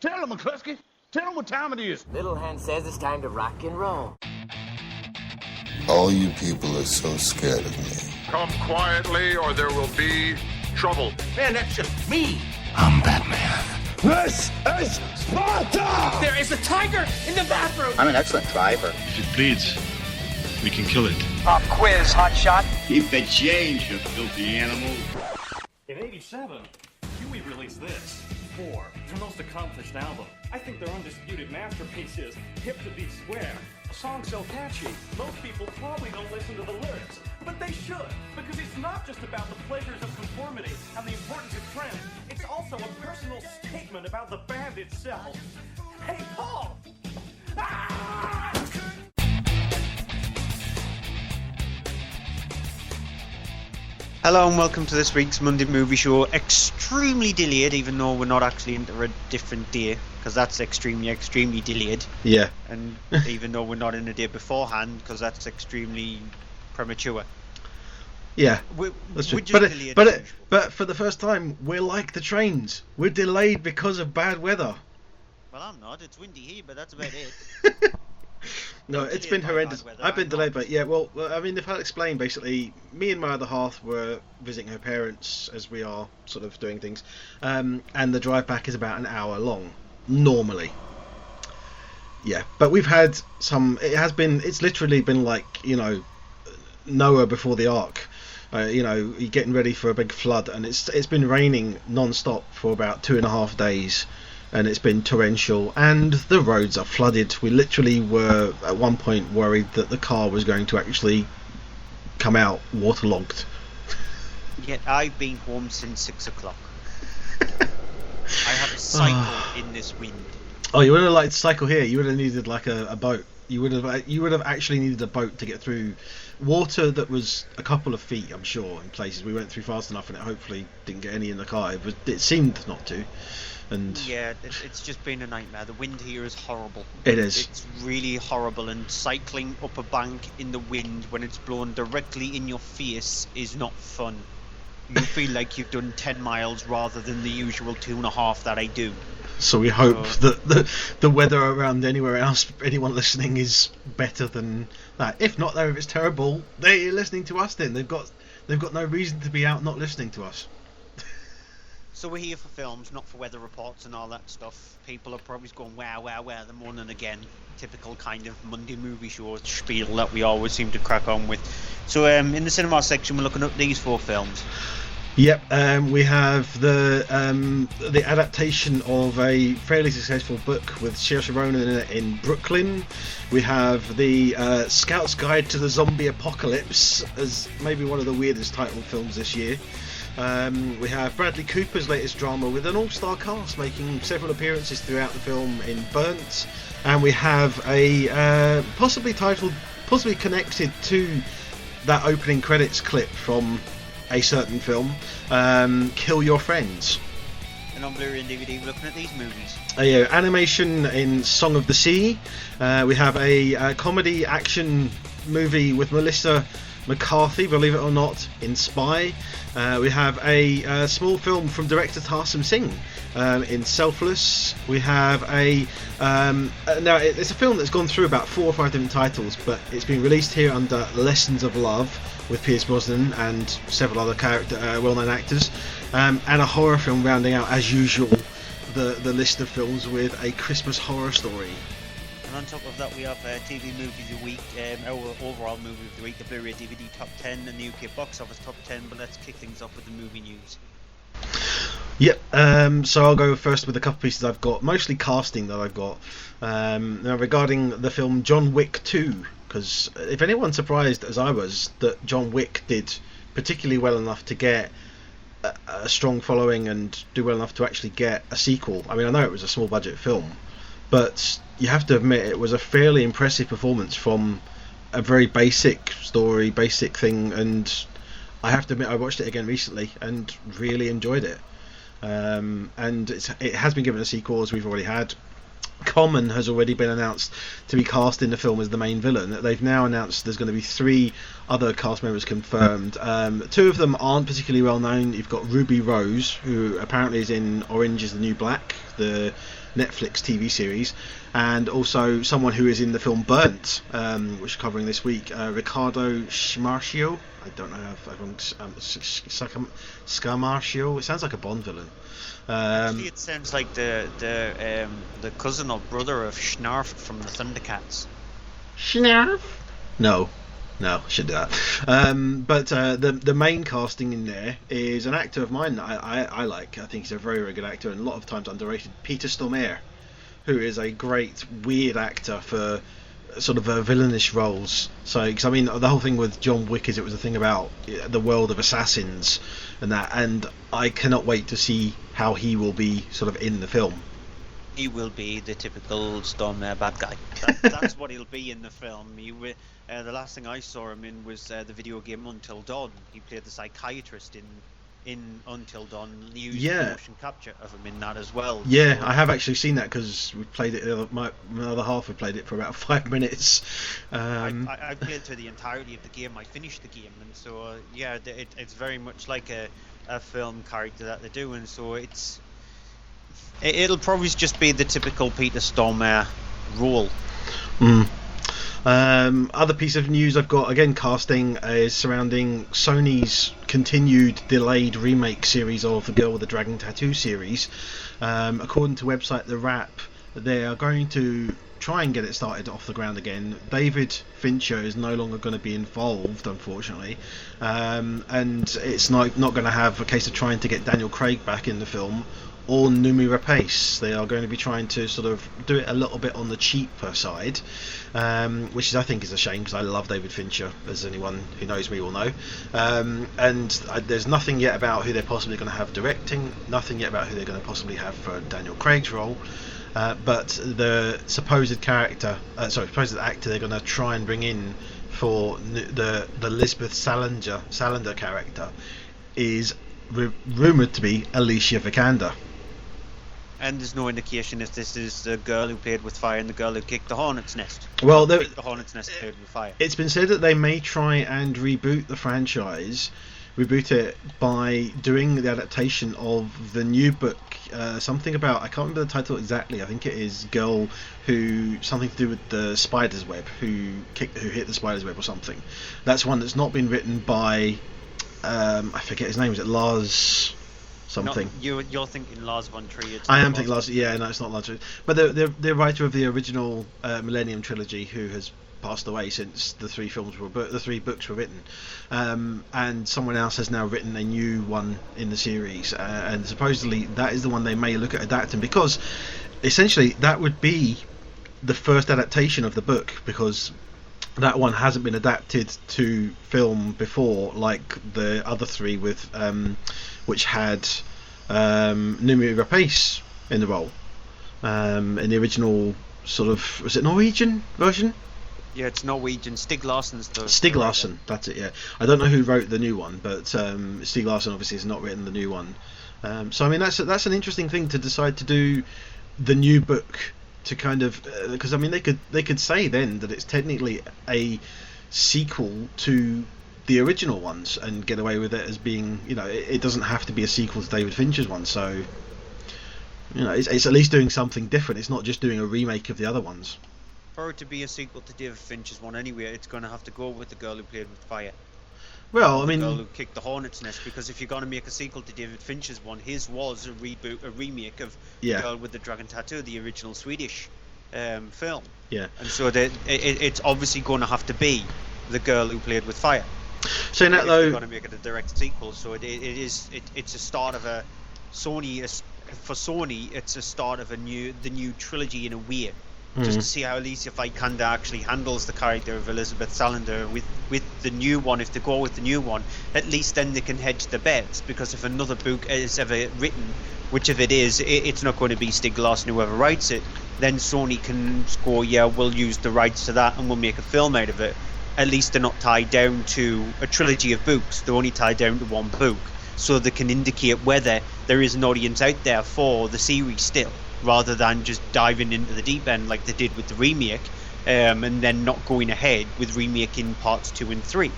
Tell him, McCluskey. Tell him what time it is. Little Hand says it's time to rock and roll. All you people are so scared of me. Come quietly or there will be trouble. Man, that's just me. I'm Batman. This is Sparta! There is a tiger in the bathroom! I'm an excellent driver. If it bleeds, we can kill it. Pop quiz, hotshot. Keep the change, you filthy animal. In '87, Huey released this. 4, their most accomplished album. I think their undisputed masterpiece is Hip to Be Square. A song so catchy, most people probably don't listen to the lyrics. But they should, because it's not just about the pleasures of conformity and the importance of trends. It's also a personal statement about the band itself. Hey, Paul! Ah! Hello and welcome to this week's Monday Movie Show. Extremely delayed, even though we're not actually into a different day, because that's extremely delayed. Yeah. And even though we're not in a day beforehand, because that's extremely premature. Yeah, that's true. But for the first time, we're like the trains. We're delayed because of bad weather. Well, I'm not. It's windy here, but that's about it. No, it's been horrendous. I've been delayed, but yeah, well, I mean, if I'll explain, basically, me and my other half were visiting her parents as we are sort of doing things, and the drive back is about an hour long, normally. Yeah, but we've had it's literally been like, Noah before the Ark. You're getting ready for a big flood, and it's been raining non-stop for about 2.5 days. And it's been torrential, and the roads are flooded. We literally were at one point worried that the car was going to actually come out waterlogged. Yet I've been home since 6 o'clock. I have a cycle in this wind. Oh, you would have liked to cycle here. You would have needed like a boat. You would have actually needed a boat to get through water that was a couple of feet, I'm sure, in places. We went through fast enough, and it hopefully didn't get any in the car. It seemed not to. And yeah, it's just been a nightmare. The wind here is horrible. It is. It's really horrible, and cycling up a bank in the wind when it's blowing directly in your face is not fun. You feel like you've done 10 miles rather than the usual 2.5 that I do. So we hope that the weather around anywhere else, anyone listening, is better than that. If not, though, if it's terrible, they're listening to us then. They've got no reason to be out not listening to us. So we're here for films, not for weather reports and all that stuff. People are probably going, wow, the morning again. Typical kind of Monday Movie Show spiel that we always seem to crack on with. So in the cinema section, we're looking at these 4 films. Yep, we have the adaptation of a fairly successful book with Saoirse Ronan in it in Brooklyn. We have the Scout's Guide to the Zombie Apocalypse as maybe one of the weirdest titled films this year. We have Bradley Cooper's latest drama with an all-star cast making several appearances throughout the film in Burnt, and we have a possibly connected to that opening credits clip from a certain film, Kill Your Friends. And on Blu-ray and DVD, we're looking at these movies. Animation in Song of the Sea. We have a comedy action movie with Melissa McCarthy, believe it or not, in Spy. We have a small film from director Tarsem Singh in Selfless. We have now it's a film that's gone through about 4 or 5 different titles, but it's been released here under Lessons of Love with Pierce Brosnan and several other well-known actors, and a horror film rounding out, as usual, the list of films with A Christmas Horror Story. And on top of that, we have TV Movies of the Week, our overall movie of the week, the Blu-ray DVD Top 10 and the UK Box Office Top 10, but let's kick things off with the movie news. Yep, so I'll go first with a couple pieces I've got, mostly casting that I've got. Now regarding the film John Wick 2, because if anyone's surprised, as I was, that John Wick did particularly well enough to get a strong following and do well enough to actually get a sequel. I mean, I know it was a small budget film, but you have to admit it was a fairly impressive performance from a very basic story, basic thing, and I have to admit I watched it again recently and really enjoyed it. And it has been given a sequel, as we've already had. Common has already been announced to be cast in the film as the main villain. They've now announced there's going to be 3 other cast members confirmed. 2 of them aren't particularly well known. You've got Ruby Rose, who apparently is in Orange is the New Black, the Netflix TV series, and also someone who is in the film Burnt, which is covering this week, Ricardo Scamarcio. I don't know if everyone's Scamarcio. It sounds like a Bond villain. Actually, it sounds like the cousin or brother of Schnarf from the Thundercats. Schnarf? No, should do that. But the main casting in there is an actor of mine that I like. I think he's a very, very good actor and a lot of times underrated. Peter Stormare, who is a great weird actor for sort of villainous roles. So, because I mean, the whole thing with John Wick is it was a thing about the world of assassins and that, and I cannot wait to see how he will be sort of in the film. He will be the typical Stormare bad guy. That's what he'll be in the film. The last thing I saw him in was the video game Until Dawn. He played the psychiatrist in Until Dawn. Used motion capture of him in that as well. Yeah, so I have actually seen that because we played it. My other half had played it for about 5 minutes. I played through the entirety of the game. I finished the game, and so it's very much like a film character that they're doing. So it'll probably just be the typical Peter Stormare role. Other piece of news I've got, again, casting, is surrounding Sony's continued delayed remake series of The Girl with the Dragon Tattoo series. According to website The Wrap, they are going to try and get it started off the ground again. David Fincher is no longer going to be involved, unfortunately, and it's not going to have a case of trying to get Daniel Craig back in the film or Noomi Rapace. They are going to be trying to sort of do it a little bit on the cheaper side, which I think is a shame because I love David Fincher, as anyone who knows me will know. And there's nothing yet about who they're possibly going to have directing, nothing yet about who they're going to possibly have for Daniel Craig's role. But the supposed actor they're going to try and bring in for the Lisbeth Salander character is rumoured to be Alicia Vikander. And there's no indication if this is the girl who played with fire and the girl who kicked the hornet's nest. Well, the hornet's nest played with fire. It's been said that they may try and reboot the franchise, reboot it by doing the adaptation of the new book. Something about, I can't remember the title exactly. I think it is girl who, something to do with the spider's web, who hit the spider's web or something. That's one that's not been written by I forget his name. Is it Lars something? No, you're thinking Lars von Trier. I am thinking Lars. Yeah, no, it's not Lars. But the writer of the original Millennium trilogy, who has passed away since the 3 books were written, and someone else has now written a new one in the series, and supposedly that is the one they may look at adapting, because essentially that would be the first adaptation of the book, because that one hasn't been adapted to film before, like the other 3 with which had Noomi Rapace in the role, in the original sort of, was it Norwegian version? Yeah, it's Norwegian. Stig Larsson's the Stig Larsson, that's it. Yeah, I don't know who wrote the new one, but Stig Larsson obviously has not written the new one. So I mean, that's an interesting thing to decide to do the new book, to kind of, because I mean they could say then that it's technically a sequel to the original ones and get away with it as being, it doesn't have to be a sequel to David Fincher's one. So it's at least doing something different. It's not just doing a remake of the other ones. For it to be a sequel to David Fincher's one anyway, it's going to have to go with the girl who played with fire. Well, I mean, the girl who kicked the hornet's nest, because if you're going to make a sequel to David Fincher's one, his was a remake of The Girl with the Dragon Tattoo, the original Swedish film. Yeah. And so it's obviously going to have to be the girl who played with fire. So now, though, you're going to make it a direct sequel, so it's a start of a Sony. For Sony, it's a start of the new trilogy in a way. Just to see how Alicia Vikander actually handles the character of Elizabeth Salander with the new one. If they go with the new one, at least then they can hedge the bets, because if another book is ever written, which if it is, it's not going to be Stig Larsson whoever writes it, then Sony can go, yeah, we'll use the rights to that and we'll make a film out of it. At least they're not tied down to a trilogy of books, they're only tied down to one book. so they can indicate whether there is an audience out there for the series still, rather than just diving into the deep end like they did with the remake, and then not going ahead with remaking parts 2 and 3.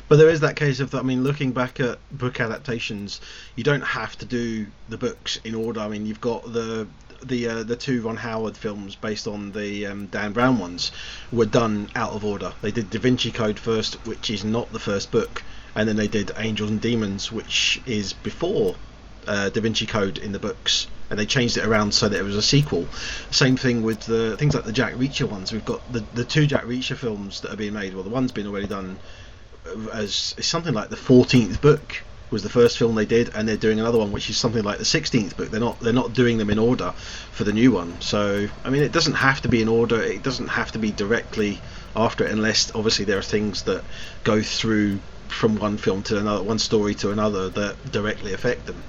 But there is that case of, I mean, looking back at book adaptations, you don't have to do the books in order. I mean, you've got the 2 Ron Howard films based on the Dan Brown ones were done out of order. They did Da Vinci Code first, which is not the first book, and then they did Angels and Demons, which is before Da Vinci Code in the books, and they changed it around so that it was a sequel. Same thing with the things like the Jack Reacher ones. We've got the 2 Jack Reacher films that are being made. Well, the one's been already done as something like the 14th book was the first film they did, and they're doing another one which is something like the 16th book. They're not doing them in order for the new one. So I mean, it doesn't have to be in order, it doesn't have to be directly after it, unless obviously there are things that go through from one film to another, one story to another, that directly affect them.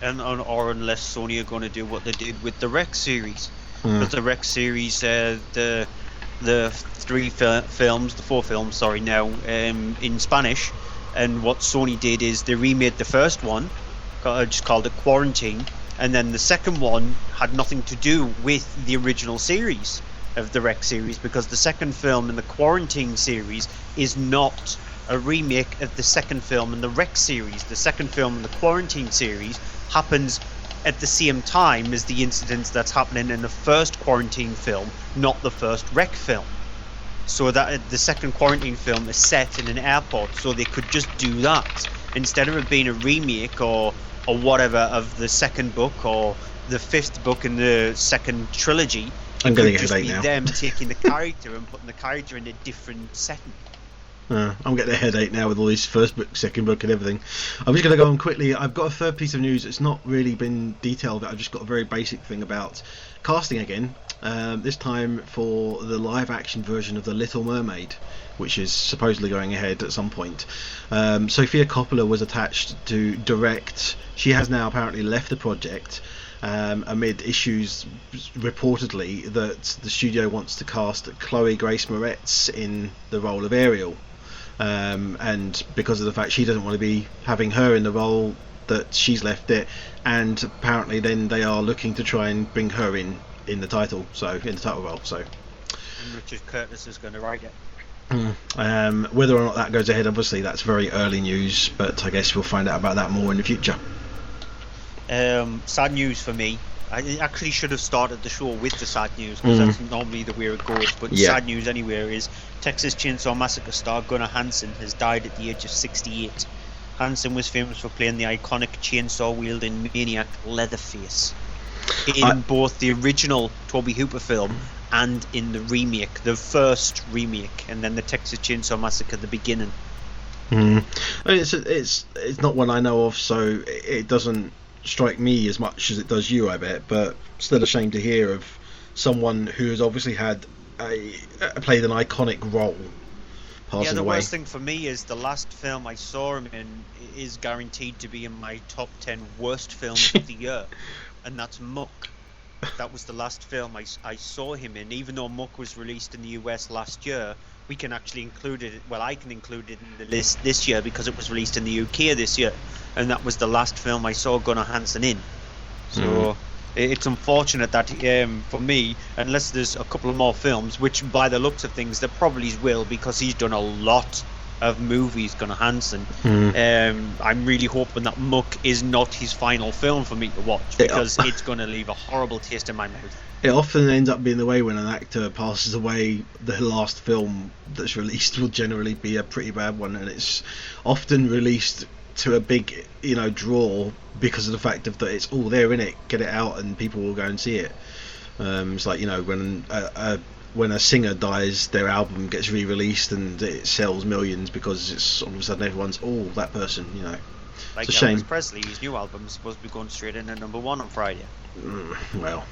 Or unless Sony are going to do what they did with the Rex series. With the Rex series, the 4 films, sorry, now in Spanish, and what Sony did is they remade the first one, just called it Quarantine, and then the second one had nothing to do with the original series of the Rex series, because the second film in the Quarantine series is not a remake of the second film in the Rex series. The second film in the Quarantine series happens at the same time as the incidents that's happening in the first Quarantine film, not the first Rex film. So that the second Quarantine film is set in an airport, so they could just do that instead of it being a remake or whatever of the second book or the 5th book in the second trilogy. I'm getting a just headache be now. them taking the character and putting the character in a different setting. I'm getting a headache now with all these first book, second book and everything. I'm just going to go on quickly. I've got a third piece of news. It's not really been detailed, but I've just got a very basic thing about casting again. This time for the live action version of The Little Mermaid, which is supposedly going ahead at some point. Sofia Coppola was attached to direct. She has now apparently left the project amid issues reportedly that the studio wants to cast Chloe Grace Moretz in the role of Ariel. And because of the fact she doesn't want to be having her in the role, that she's left it, and apparently then they are looking to try and bring her in the title role. So And Richard Curtis is going to write it. Whether or not that goes ahead, obviously that's very early news, but I guess we'll find out about that more in the future. Sad news for me. I actually should have started the show with the sad news, because that's normally the way it goes, but sad news anywhere is Texas Chainsaw Massacre star Gunnar Hansen has died at the age of 68. Hansen was famous for playing the iconic chainsaw-wielding maniac Leatherface in both the original Tobe Hooper film and in the remake, the first remake, and then the Texas Chainsaw Massacre, the beginning. I mean, it's not one I know of, so it doesn't strike me as much as it does you, I bet, but still a shame to hear of someone who has obviously had played an iconic role passing the away. worst thing for me is the last film I saw him in is guaranteed to be in my top 10 worst films of the year, and that's Muck. That was the last film I saw him in. Even though Muck was released in the US last year, we can actually include it, well, I can include it in the list this year because it was released in the UK this year, and that was the last film I saw Gunnar Hansen in. So it's unfortunate that for me, unless there's a couple of more films, which by the looks of things there probably will, because he's done a lot of movies, Gunnar Hansen. I'm really hoping that Muck is not his final film for me to watch, because it's going to leave a horrible taste in my mouth. It often ends up being the way when an actor passes away, the last film that's released will generally be a pretty bad one, and it's often released to a big, draw because of the fact of that it's all there in it, get it out and people will go and see it. It's like, when a singer dies, their album gets re-released and it sells millions because it's all of a sudden everyone's that person, Like it's a shame. Elvis Presley, his new album is supposed to be going straight in at #1 on Friday. Well,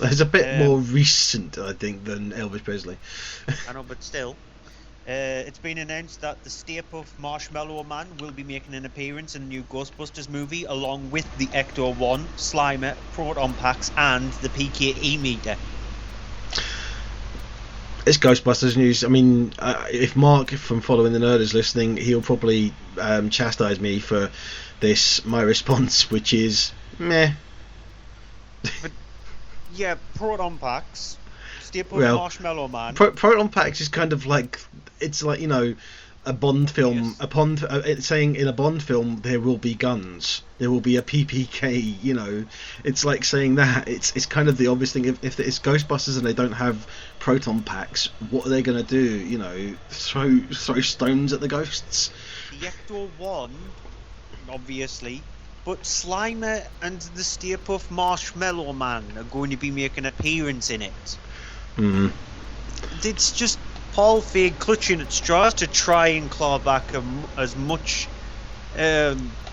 it's a bit more recent, I think, than Elvis Presley. I know, but still. It's been announced that the Stay Puft Marshmallow Man will be making an appearance in the new Ghostbusters movie, along with the Ecto-1, Slimer, Proton Packs, and the PKE meter. It's Ghostbusters news. I mean, if Mark from Following the Nerd is listening, he'll probably chastise me for this. My response, which is meh. But, yeah, Proton Packs. Stay put, Marshmallow Man. Proton Packs is kind of like, it's like, you know, a Bond film. Yes. It's saying in a Bond film there will be guns, there will be a PPK. You know, it's like saying that. It's kind of the obvious thing. If it's Ghostbusters and they don't have proton packs, what are they going to do? You know, throw stones at the ghosts? The Ecto-1, obviously, but Slimer and the Stay Puft Marshmallow Man are going to be making an appearance in it. Mm-hmm. It's just Paul Feig clutching at straws to try and claw back as much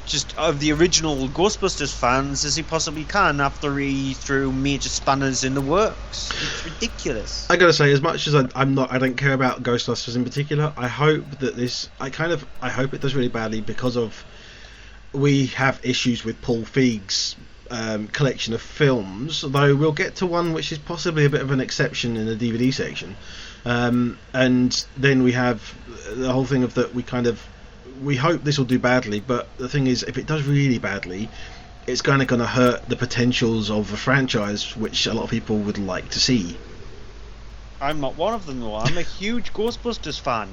just of the original Ghostbusters fans as he possibly can after he threw major spanners in the works. It's ridiculous. I gotta say, as much as I don't care about Ghostbusters in particular, I hope that I hope it does really badly, because of we have issues with Paul Feig's collection of films, though we'll get to one which is possibly a bit of an exception in the DVD section. And then we have the whole thing of that we hope this will do badly, but the thing is, if it does really badly, it's kind of going to hurt the potentials of a franchise which a lot of people would like to see. I'm not one of them though. I'm a huge Ghostbusters fan,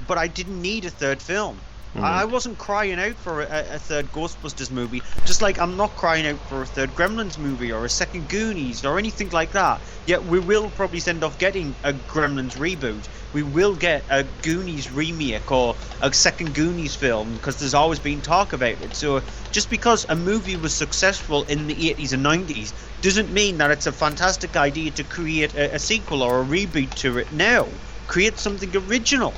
but I didn't need a third film. I wasn't crying out for a third Ghostbusters movie, just like I'm not crying out for a third Gremlins movie or a second Goonies or anything like that. Yet we will probably end off getting a Gremlins reboot. We will get a Goonies remake or a second Goonies film, because there's always been talk about it. So just because a movie was successful in the 80s and 90s doesn't mean that it's a fantastic idea to create a sequel or a reboot to it now. Create something original.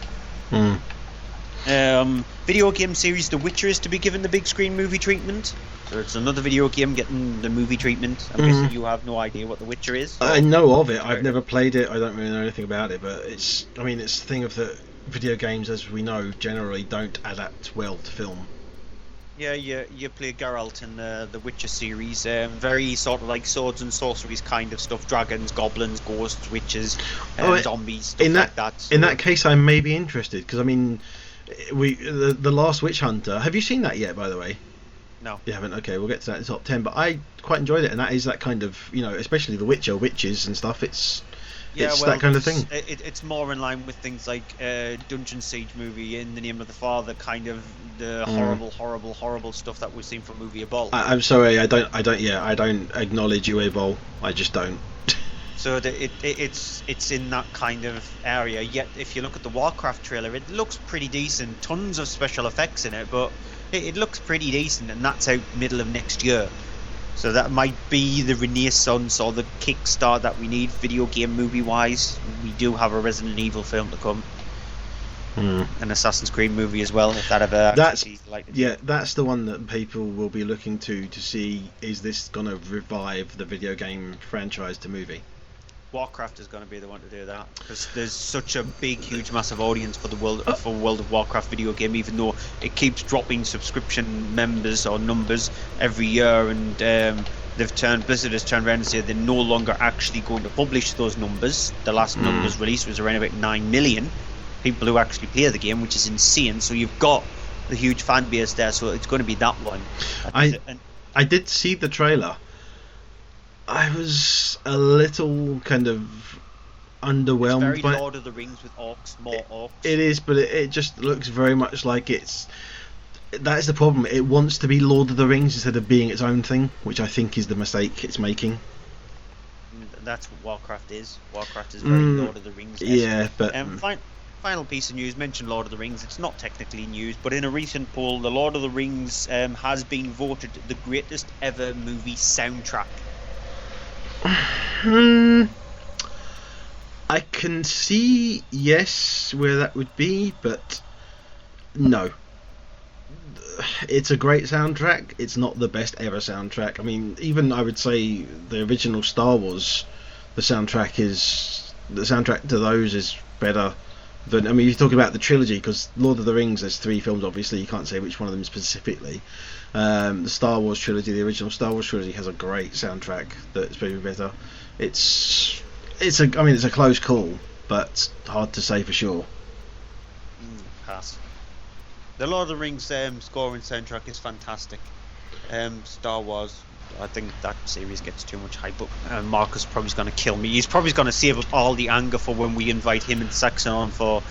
Video game series The Witcher is to be given the big screen movie treatment. So it's another video game getting the movie treatment. I'm guessing you have no idea what The Witcher is. I know of it. I've never played it. I don't really know anything about it. But it's the thing of the video games, as we know, generally don't adapt well to film. Yeah, you play Geralt in the Witcher series. Very sort of like swords and sorceries kind of stuff. Dragons, goblins, ghosts, witches, zombies, stuff like that. So, in that case, I may be interested, because the Last Witch Hunter. Have you seen that yet, by the way? No. You haven't? Okay, we'll get to that in the top 10. But I quite enjoyed it, and that is that kind of, especially The Witcher, witches and stuff. It's that kind of thing. It's more in line with things like Dungeon Siege movie, In the Name of the Father, kind of the horrible stuff that we've seen from movie Ebol. I'm sorry, I don't acknowledge you, Ebol. I just don't. So it's in that kind of area. Yet if you look at the Warcraft trailer, it looks pretty decent. Tons of special effects in it, but it looks pretty decent, and that's out middle of next year. So that might be the renaissance or the kickstart that we need video game movie wise. We do have a Resident Evil film to come, an Assassin's Creed movie as well, if that ever. That's the one that people will be looking to see. Is this going to revive the video game franchise to movie? Warcraft is going to be the one to do that, because there's such a big, huge, massive audience for the World of Warcraft video game, even though it keeps dropping subscription members or numbers every year, and Blizzard has turned around and said they're no longer actually going to publish those numbers. The last numbers released was around about 9 million people who actually play the game, which is insane. So you've got the huge fan base there, so it's going to be that one. I did see the trailer. I was a little kind of underwhelmed. It's very Lord of the Rings with orcs, more orcs. It is, but it just looks very much like that is the problem. It wants to be Lord of the Rings instead of being its own thing, which I think is the mistake it's making. That's what Warcraft is. Warcraft is very Lord of the Rings. Yeah, but final piece of news, mentioned Lord of the Rings. It's not technically news, but in a recent poll, the Lord of the Rings has been voted the greatest ever movie soundtrack. I can see where that would be, but no. It's a great soundtrack. It's not the best ever soundtrack. I mean, even I would say the original Star Wars, the soundtrack to those is better than. I mean, you're talking about the trilogy, because Lord of the Rings, there's 3 films. Obviously, you can't say which one of them specifically. The Star Wars trilogy, the original Star Wars trilogy, has a great soundtrack that's very better. It's a close call, but hard to say for sure. Pass. The Lord of the Rings score and soundtrack is fantastic. Star Wars, I think that series gets too much hype up. Marcus probably going to kill me. He's probably going to save up all the anger for when we invite him and Saxon on for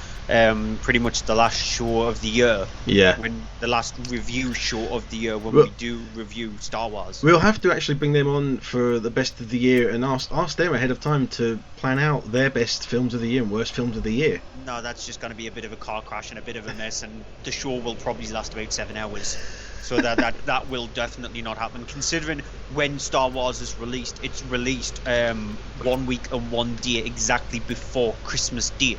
pretty much the last show of the year. Yeah. When the last review show of the year when we do review Star Wars. We'll have to actually bring them on for the best of the year and ask them ahead of time to plan out their best films of the year and worst films of the year. No, that's just going to be a bit of a car crash and a bit of a mess, and the show will probably last about 7 hours. So that will definitely not happen. Considering when Star Wars is released, it's released 1 week and 1 day exactly before Christmas Day.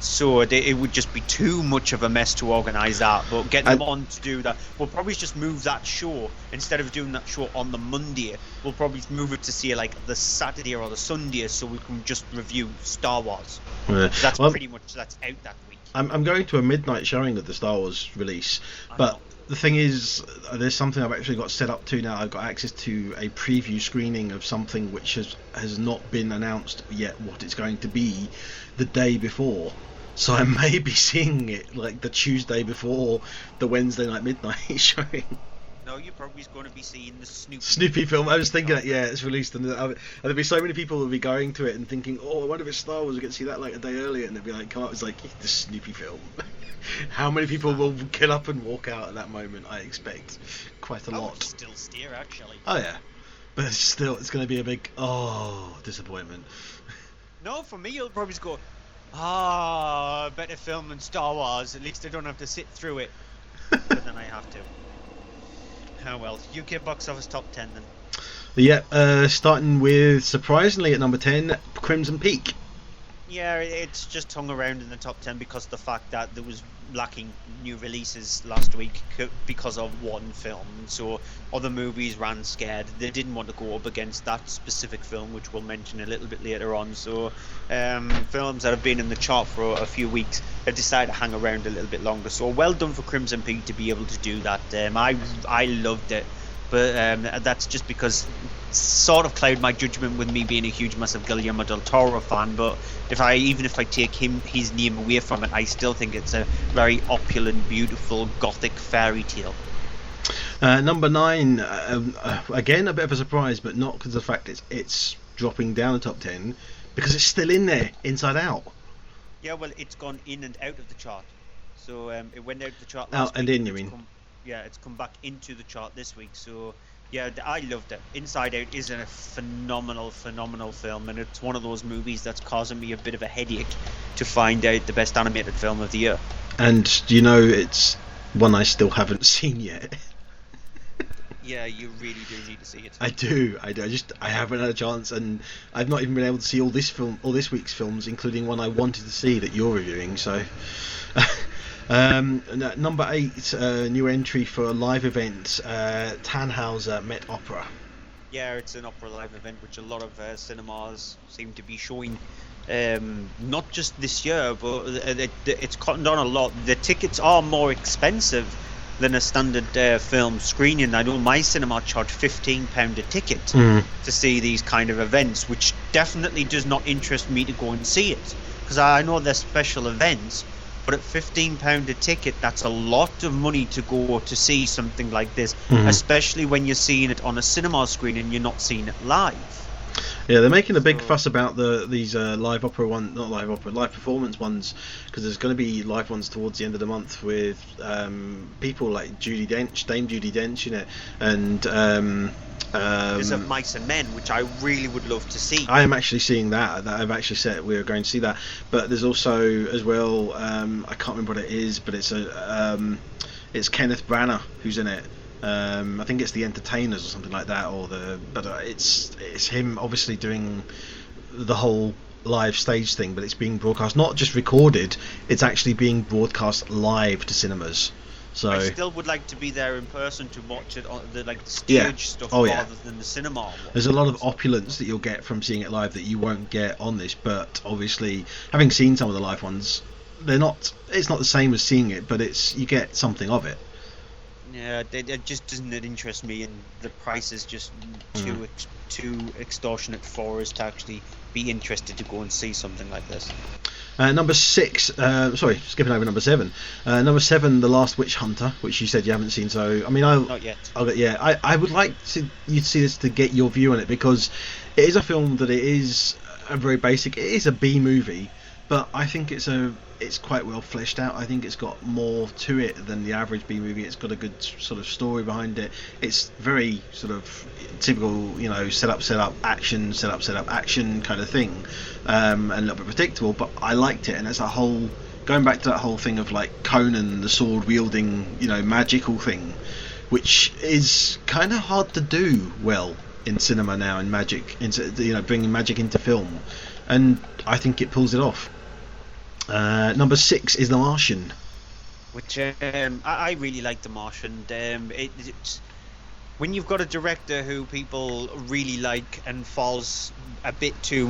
So it would just be too much of a mess to organise that. But getting them on to do that, we'll probably just move that show. Instead of doing that show on the Monday, we'll probably move it to say like the Saturday or the Sunday, so we can just review Star Wars. That's pretty much that's out that week. I'm going to a midnight showing of the Star Wars release, but the thing is, there's something I've actually got set up to now. I've got access to a preview screening of something which has not been announced yet what it's going to be the day before. So I may be seeing it like the Tuesday before the Wednesday night midnight showing. No, you're probably going to be seeing the Snoopy film. I was thinking that, yeah, it's released, and there'll be so many people who'll be going to it and thinking, oh, I wonder if it's Star Wars. We get to see that like a day earlier, and they'll be like, come up, it's like the Snoopy film. How many people will kill up and walk out at that moment? I expect quite a lot. I would still steer, actually. Oh yeah, but still, it's going to be a big disappointment. No, for me, you'll probably just go, better film than Star Wars. At least I don't have to sit through it. But then I have to. Oh well, UK box office top 10 then. Yeah, starting with, surprisingly at number 10, Crimson Peak. Yeah, it's just hung around in the top 10 because of the fact that there was lacking new releases last week because of one film. So other movies ran scared. They didn't want to go up against that specific film, which we'll mention a little bit later on. So films that have been in the chart for a few weeks have decided to hang around a little bit longer. So well done for Crimson Peak to be able to do that. I loved it. But that's just because sort of cloud my judgment with me being a huge massive Guillermo del Toro fan. But even if I take his name away from it, I still think it's a very opulent, beautiful gothic fairy tale. Number 9, again a bit of a surprise, but not because of the fact it's dropping down the top 10, because it's still in there, Inside Out. Yeah, well, it's gone in and out of the chart. So it went out of the chart last week. And in, you mean? It's come back into the chart this week. So yeah, I loved it. Inside Out is a phenomenal film, and it's one of those movies that's causing me a bit of a headache to find out the best animated film of the year. And you know, it's one I still haven't seen yet. Yeah, you really do need to see it. I do. I haven't had a chance, and I've not even been able to see all this week's films, including one I wanted to see that you're reviewing. So. Number 8, new entry for a live event, Tannhauser Met Opera. Yeah, it's an opera live event which a lot of cinemas seem to be showing, not just this year, but it's cottoned on a lot. The tickets are more expensive than a standard film screening. I know my cinema charged £15 a ticket to see these kind of events, which definitely does not interest me to go and see it, because I know they're special events. But at £15 a ticket, that's a lot of money to go to see something like this, especially when you're seeing it on a cinema screen and you're not seeing it live. Yeah, they're making a big fuss about these live performance ones, because there's going to be live ones towards the end of the month with people like Dame Judi Dench in it, and there's a Mice and Men, which I really would love to see. I am actually seeing that. I've actually said we're going to see that. But there's also as well, I can't remember what it is, but it's it's Kenneth Branagh who's in it. I think it's The Entertainers or something like that, but it's him obviously doing the whole live stage thing, but it's being broadcast, not just recorded. It's actually being broadcast live to cinemas. So I still would like to be there in person to watch it on the stage stuff rather than the cinema one. There's a lot of opulence that you'll get from seeing it live that you won't get on this, but obviously having seen some of the live ones, it's not the same as seeing it, but you get something of it. Yeah, it just doesn't interest me, and the price is just too extortionate for us to actually be interested to go and see something like this. Number 6, sorry, skipping over number 7. Number 7, The Last Witch Hunter, which you said you haven't seen. So, I mean, not yet. I would like you to see this to get your view on it, because it is a film that it is a very basic. It is a B movie, but I think it's quite well fleshed out. I think it's got more to it than the average B movie. It's got a good sort of story behind it. It's very sort of typical, set up, action, set up, action kind of thing, and a little bit predictable. But I liked it, and it's a whole going back to that whole thing of like Conan, the sword wielding, magical thing, which is kind of hard to do well in cinema now, in magic, into bringing magic into film, and I think it pulls it off. Number 6 is The Martian, which I really like The Martian. It's when you've got a director who people really like and falls a bit too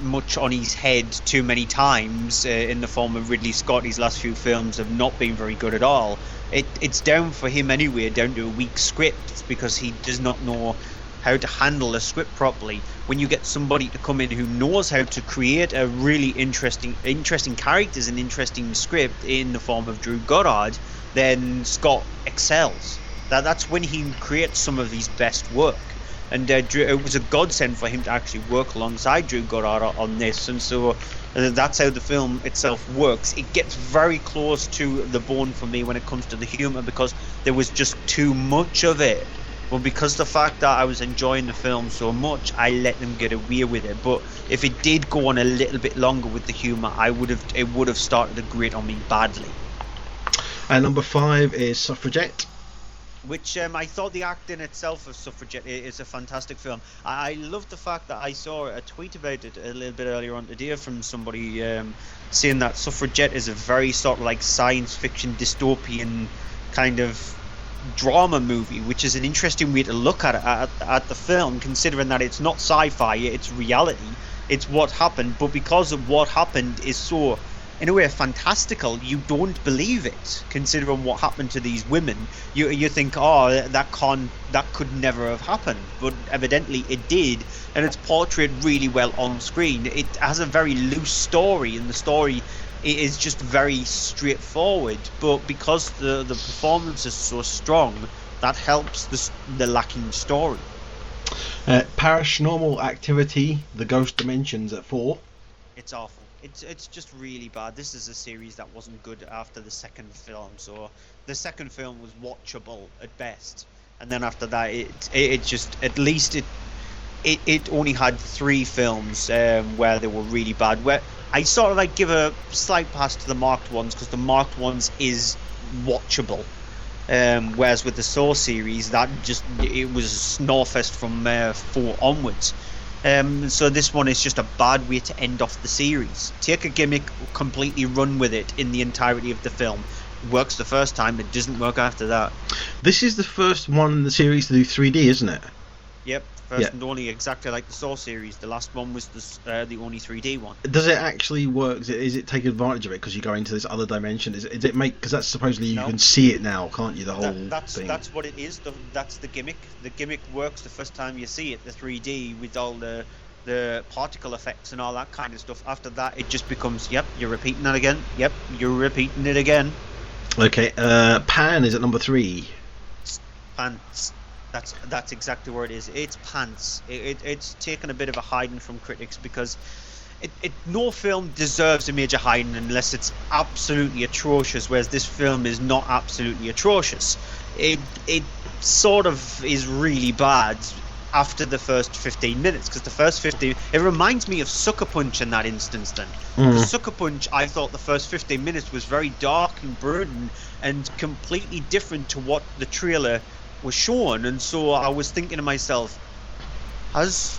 much on his head too many times, in the form of Ridley Scott. His last few films have not been very good at all. It's down for him anyway, down to a weak script, because he does not know how to handle a script properly. When you get somebody to come in who knows how to create a really interesting characters and interesting script in the form of Drew Goddard, then Scott excels. That's when he creates some of his best work. And it was a godsend for him to actually work alongside Drew Goddard on this, and so that's how the film itself works. It gets very close to the bone for me when it comes to the humour, because there was just too much of it. Well, because the fact that I was enjoying the film so much, I let them get away with it. But if it did go on a little bit longer with the humour, it would have started to grate on me badly. And number 5 is Suffragette, which I thought the acting itself of Suffragette is a fantastic film. I love the fact that I saw a tweet about it a little bit earlier on today from somebody saying that Suffragette is a very sort of like science fiction dystopian kind of drama movie, which is an interesting way to look at the film, considering that it's not sci-fi, it's reality, it's what happened, but because of what happened is so, in a way, fantastical, you don't believe it, considering what happened to these women. You think, that could never have happened, but evidently it did, and it's portrayed really well on screen. It has a very loose story, and the story is just very straightforward, but because the performance is so strong, that helps the lacking story. Paranormal Activity, The Ghost Dimensions at 4. It's awful. It's just really bad. This is a series that wasn't good after the second film, so the second film was watchable at best, and then after that it just, at least it only had 3 films where they were really bad, where I sort of like give a slight pass to the marked ones, because the marked ones is watchable, whereas with the Saw series, it was a snowfest from 4 onwards. So this one is just a bad way to end off the series. Take a gimmick, completely run with it in the entirety of the film. It works the first time, it doesn't work after that. This is the first one in the series to do 3D, isn't it? Yep, first and only, exactly like the Saw series. The last one was the only 3D one. Does it actually work? Is it take advantage of it because you go into this other dimension? Is it make, because that's supposedly you can see it now, can't you? The whole thing. That's what it is. That's the gimmick. The gimmick works the first time you see it, the 3D with all the particle effects and all that kind of stuff. After that, it just becomes, yep, you're repeating that again. Yep, you're repeating it again. Okay, Pan is at number 3. Pants. That's exactly where it is. It's pants. It's taken a bit of a hiding from critics, because no film deserves a major hiding unless it's absolutely atrocious, whereas this film is not absolutely atrocious. It sort of is really bad after the first 15 minutes, because the first 15, it reminds me of Sucker Punch in that instance then. The Sucker Punch, I thought the first 15 minutes was very dark and brooding and completely different to what the trailer was shown, and so I was thinking to myself, has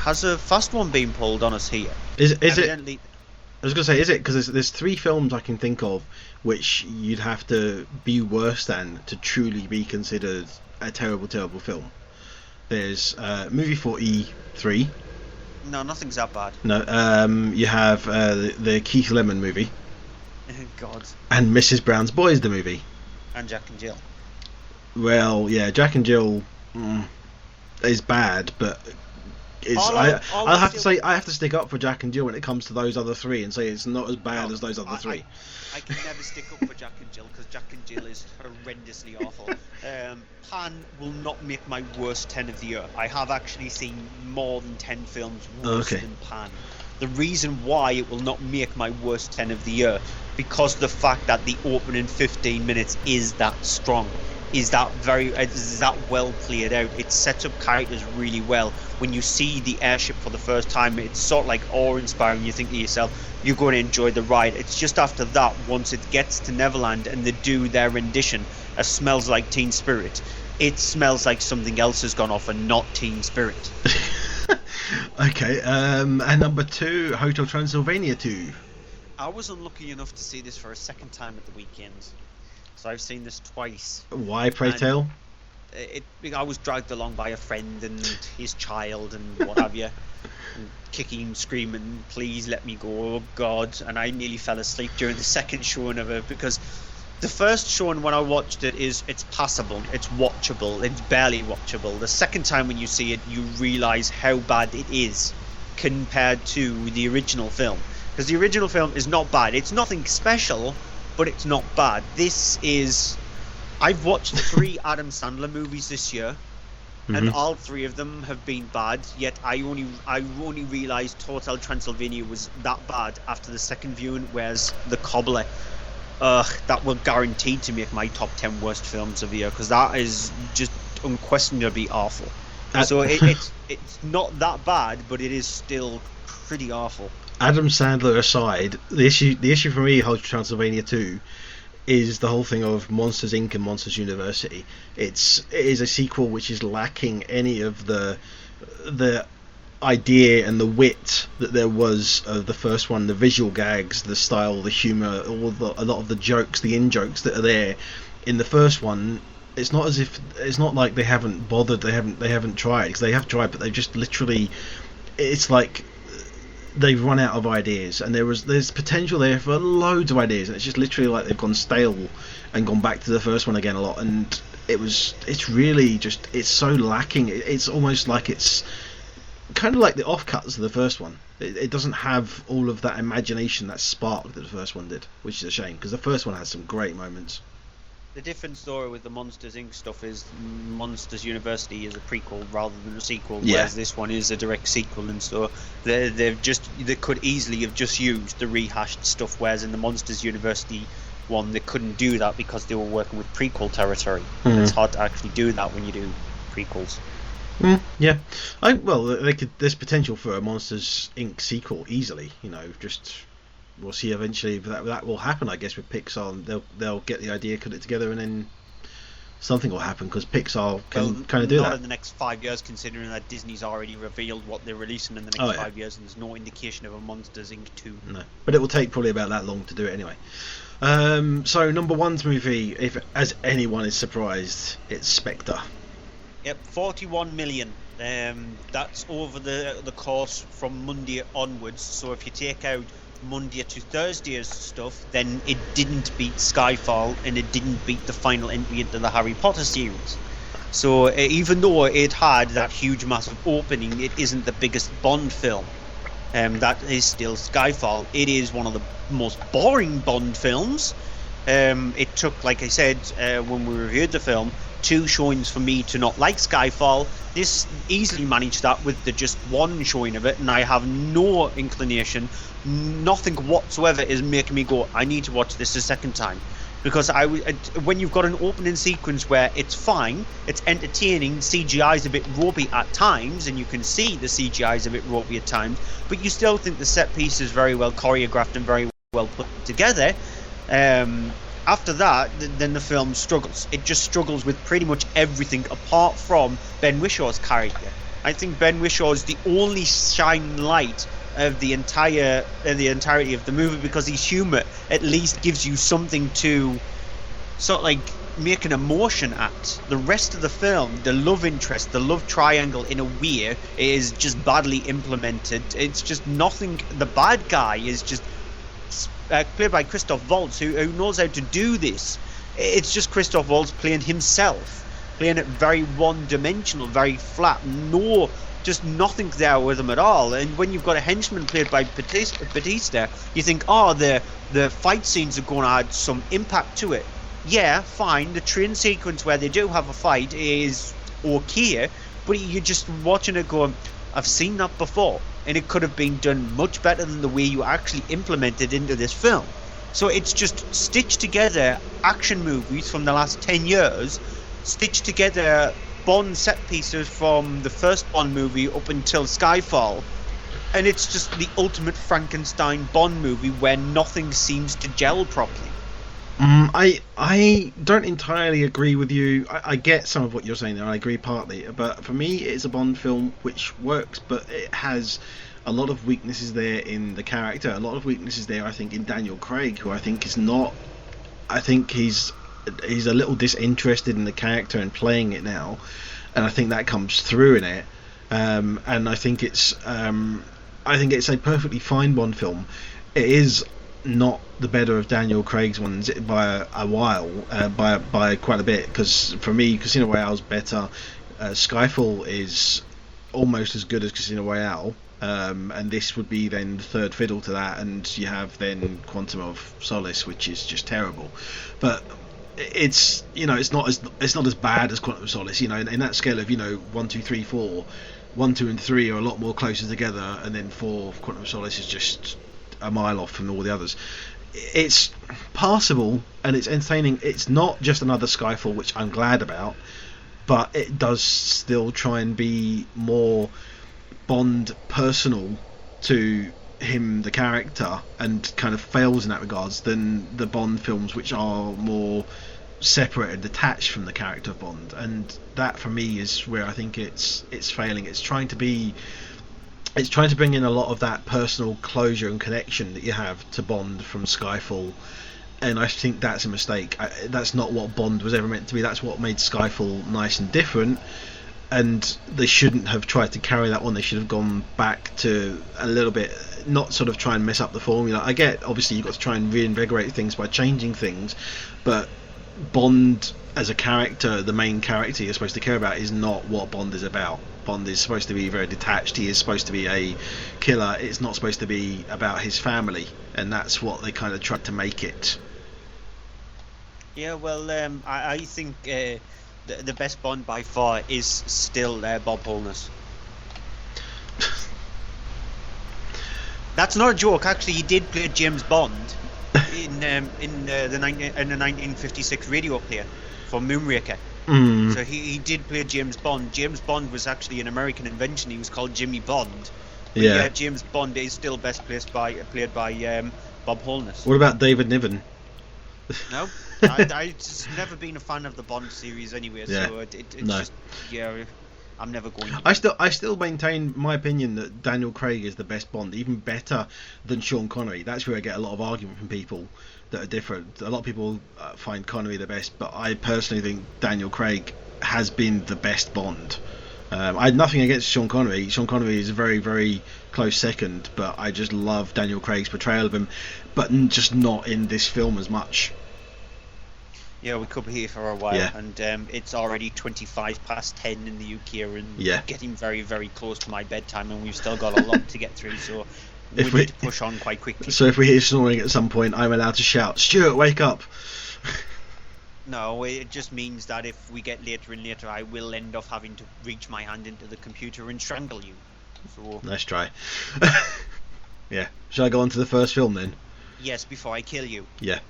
a fast one been pulled on us here? Is it? I was going to say, is it? Because there's 3 films I can think of which you'd have to be worse than to truly be considered a terrible, terrible film. There's Movie 43. No, nothing's that bad. No, you have the Keith Lemon movie. God. And Mrs. Brown's Boys, the movie. And Jack and Jill. Well, yeah, Jack and Jill is bad, but I have to stick up for Jack and Jill when it comes to those other three and say it's not as bad as those other three. I can never stick up for Jack and Jill because Jack and Jill is horrendously awful. Pan will not make my worst 10 of the year. I have actually seen more than 10 films worse than Pan. The reason why it will not make my worst 10 of the year, because the fact that the opening 15 minutes is that strong, is that well played out. It sets up characters really well. When you see the airship for the first time, it's sort of like awe-inspiring. You think to yourself, you're going to enjoy the ride. It's just after that, once it gets to Neverland and they do their rendition, Smells Like Teen Spirit, it smells like something else has gone off and not Teen Spirit. Okay, and number 2, Hotel Transylvania 2. I was unlucky enough to see this for a second time at the weekend. So I've seen this twice. Why, pray tell? I was dragged along by a friend and his child and what have you. And kicking, screaming, please let me go, oh God. And I nearly fell asleep during the second showing of it, because the first showing when I watched it it's passable, it's watchable, it's barely watchable. The second time when you see it, you realise how bad it is compared to the original film. Because the original film is not bad. It's nothing special, but it's not bad. I've watched 3 Adam Sandler movies this year, and all 3 of them have been bad, yet I only realised Hotel Transylvania was that bad after the second viewing, whereas The Cobbler, that will guaranteed to make my top 10 worst films of the year, because that is just unquestionably awful. So it's not that bad, but it is still pretty awful. Adam Sandler aside, the issue for me, Hotel Transylvania 2, is the whole thing of Monsters Inc. and Monsters University. It is a sequel which is lacking any of the idea and the wit that there was of the first one, the visual gags, the style, the humour, a lot of the jokes, the in-jokes that are there in the first one. It's not like they haven't bothered, they haven't tried, because they have tried, but they've just literally, it's like they've run out of ideas, and there's potential there for loads of ideas, and it's just literally like they've gone stale and gone back to the first one again a lot, and it's really just, it's so lacking. It's almost like it's kind of like the offcuts of the first one. It doesn't have all of that imagination, that spark that the first one did, which is a shame, because the first one has some great moments. The difference though with the Monsters Inc. stuff is Monsters University is a prequel rather than a sequel, whereas this one is a direct sequel, and so they could easily have just used the rehashed stuff, whereas in the Monsters University one they couldn't do that because they were working with prequel territory. It's hard to actually do that when you do prequels. Yeah, there's potential for a Monsters Inc. sequel easily. We'll see eventually if that will happen, I guess, with Pixar. They'll get the idea, put it together, and then something will happen, because Pixar can kind of do that. Not in the next 5 years, considering that Disney's already revealed what they're releasing in the next 5 years, and there's no indication of a Monsters Inc. 2. No, but it will take probably about that long to do it anyway. So number 1's movie, if as anyone is surprised, it's Spectre. Yep, 41 million. That's over the course from Monday onwards. So if you take out Monday to Thursday's stuff, then it didn't beat Skyfall, and it didn't beat the final entry into the Harry Potter series. So even though it had that huge massive opening, it isn't the biggest Bond film. That is still Skyfall. It is one of the most boring Bond films. It took, like I said, when we reviewed the film, 2 showings for me to not like Skyfall. This easily managed that with the just 1 showing of it, and I have no inclination, nothing whatsoever is making me go, I need to watch this a second time. Because when you've got an opening sequence where it's fine, it's entertaining, CGI is a bit ropey at times, and you can see the CGI is a bit ropey at times, but you still think the set piece is very well choreographed and very well put together. After that, then the film struggles. It just struggles with pretty much everything apart from Ben Whishaw's character. I think Ben Whishaw is the only shining light of the entirety of the movie, because his humour at least gives you something to sort of like make an emotion at. The rest of the film, the love interest, the love triangle in a way is just badly implemented. It's just nothing. The bad guy is just played by Christoph Waltz, who knows how to do this. It's just Christoph Waltz playing himself. playing it very one-dimensional, very flat. No, just nothing there with him at all. And when you've got a henchman played by Batista, you think, oh, the fight scenes are going to add some impact to it. Yeah, fine. The train sequence where they do have a fight is okay, but you're just watching it going, I've seen that before, and it could have been done much better than the way you actually implemented into this film. So it's just stitched together action movies from the last 10 years, stitched together Bond set pieces from the first Bond movie up until Skyfall, and it's just the ultimate Frankenstein Bond movie where nothing seems to gel properly. I don't entirely agree with you. I get some of what you're saying there. I agree partly, but for me, it's a Bond film which works, but it has a lot of weaknesses there in the character. A lot of weaknesses there, I think, in Daniel Craig, who I think is not. I think he's a little disinterested in the character and playing it now, and I think that comes through in it. And I think it's a perfectly fine Bond film. It is not the better of Daniel Craig's ones by a while, by quite a bit, because for me, Casino Royale's better. Skyfall is almost as good as Casino Royale, and this would be then the third fiddle to that, and you have then Quantum of Solace, which is just terrible. But it's it's not as bad as Quantum of Solace. In that scale of 1, 2, 3, 4, 1, 2, and 3 are a lot more closer together, and then 4, Quantum of Solace is just a mile off from all the others. It's passable and it's entertaining. It's not just another Skyfall, which I'm glad about, but it does still try and be more Bond personal to him, the character, and kind of fails in that regards than the Bond films, which are more separate and detached from the character of Bond. And that for me is where I think it's failing. It's trying to bring in a lot of that personal closure and connection that you have to Bond from Skyfall, and I think that's a mistake. That's not what Bond was ever meant to be. That's what made Skyfall nice and different, and they shouldn't have tried to carry that on. They should have gone back to a little bit, not sort of try and mess up the formula. I get, obviously, you've got to try and reinvigorate things by changing things, but Bond as a character, the main character you're supposed to care about, is not what Bond is about. Bond is supposed to be very detached. He is supposed to be a killer. It's not supposed to be about his family, and that's what they kind of tried to make it. Yeah, well, I think the best Bond by far is still Bob Holness. That's not a joke. Actually, he did play James Bond in the 1956 radio player for Moonraker. So he did play James Bond. James Bond was actually an American invention. He was called Jimmy Bond. But yeah, James Bond is still best played by Bob Holness. What about David Niven? No, I've just never been a fan of the Bond series anyway. Yeah. So it's No. just I'm never going to. I still maintain my opinion that Daniel Craig is the best Bond, even better than Sean Connery. That's where I get a lot of argument from people that are different. A lot of people find Connery the best, but I personally think Daniel Craig has been the best Bond. I had nothing against Sean Connery. Sean Connery is a very, very close second, but I just love Daniel Craig's portrayal of him, but just not in this film as much. Yeah, we could be here for a while, Yeah. and it's already 10:25 in the UK, and getting very, very close to my bedtime, and we've still got a lot to get through, so we need to push on quite quickly. So if we hear snoring at some point, I'm allowed to shout, "Stuart, wake up!" No, it just means that if we get later and later, I will end up having to reach my hand into the computer and strangle you. So Nice try. Yeah. Shall I go on to the first film then? yes, before I kill you. Yeah,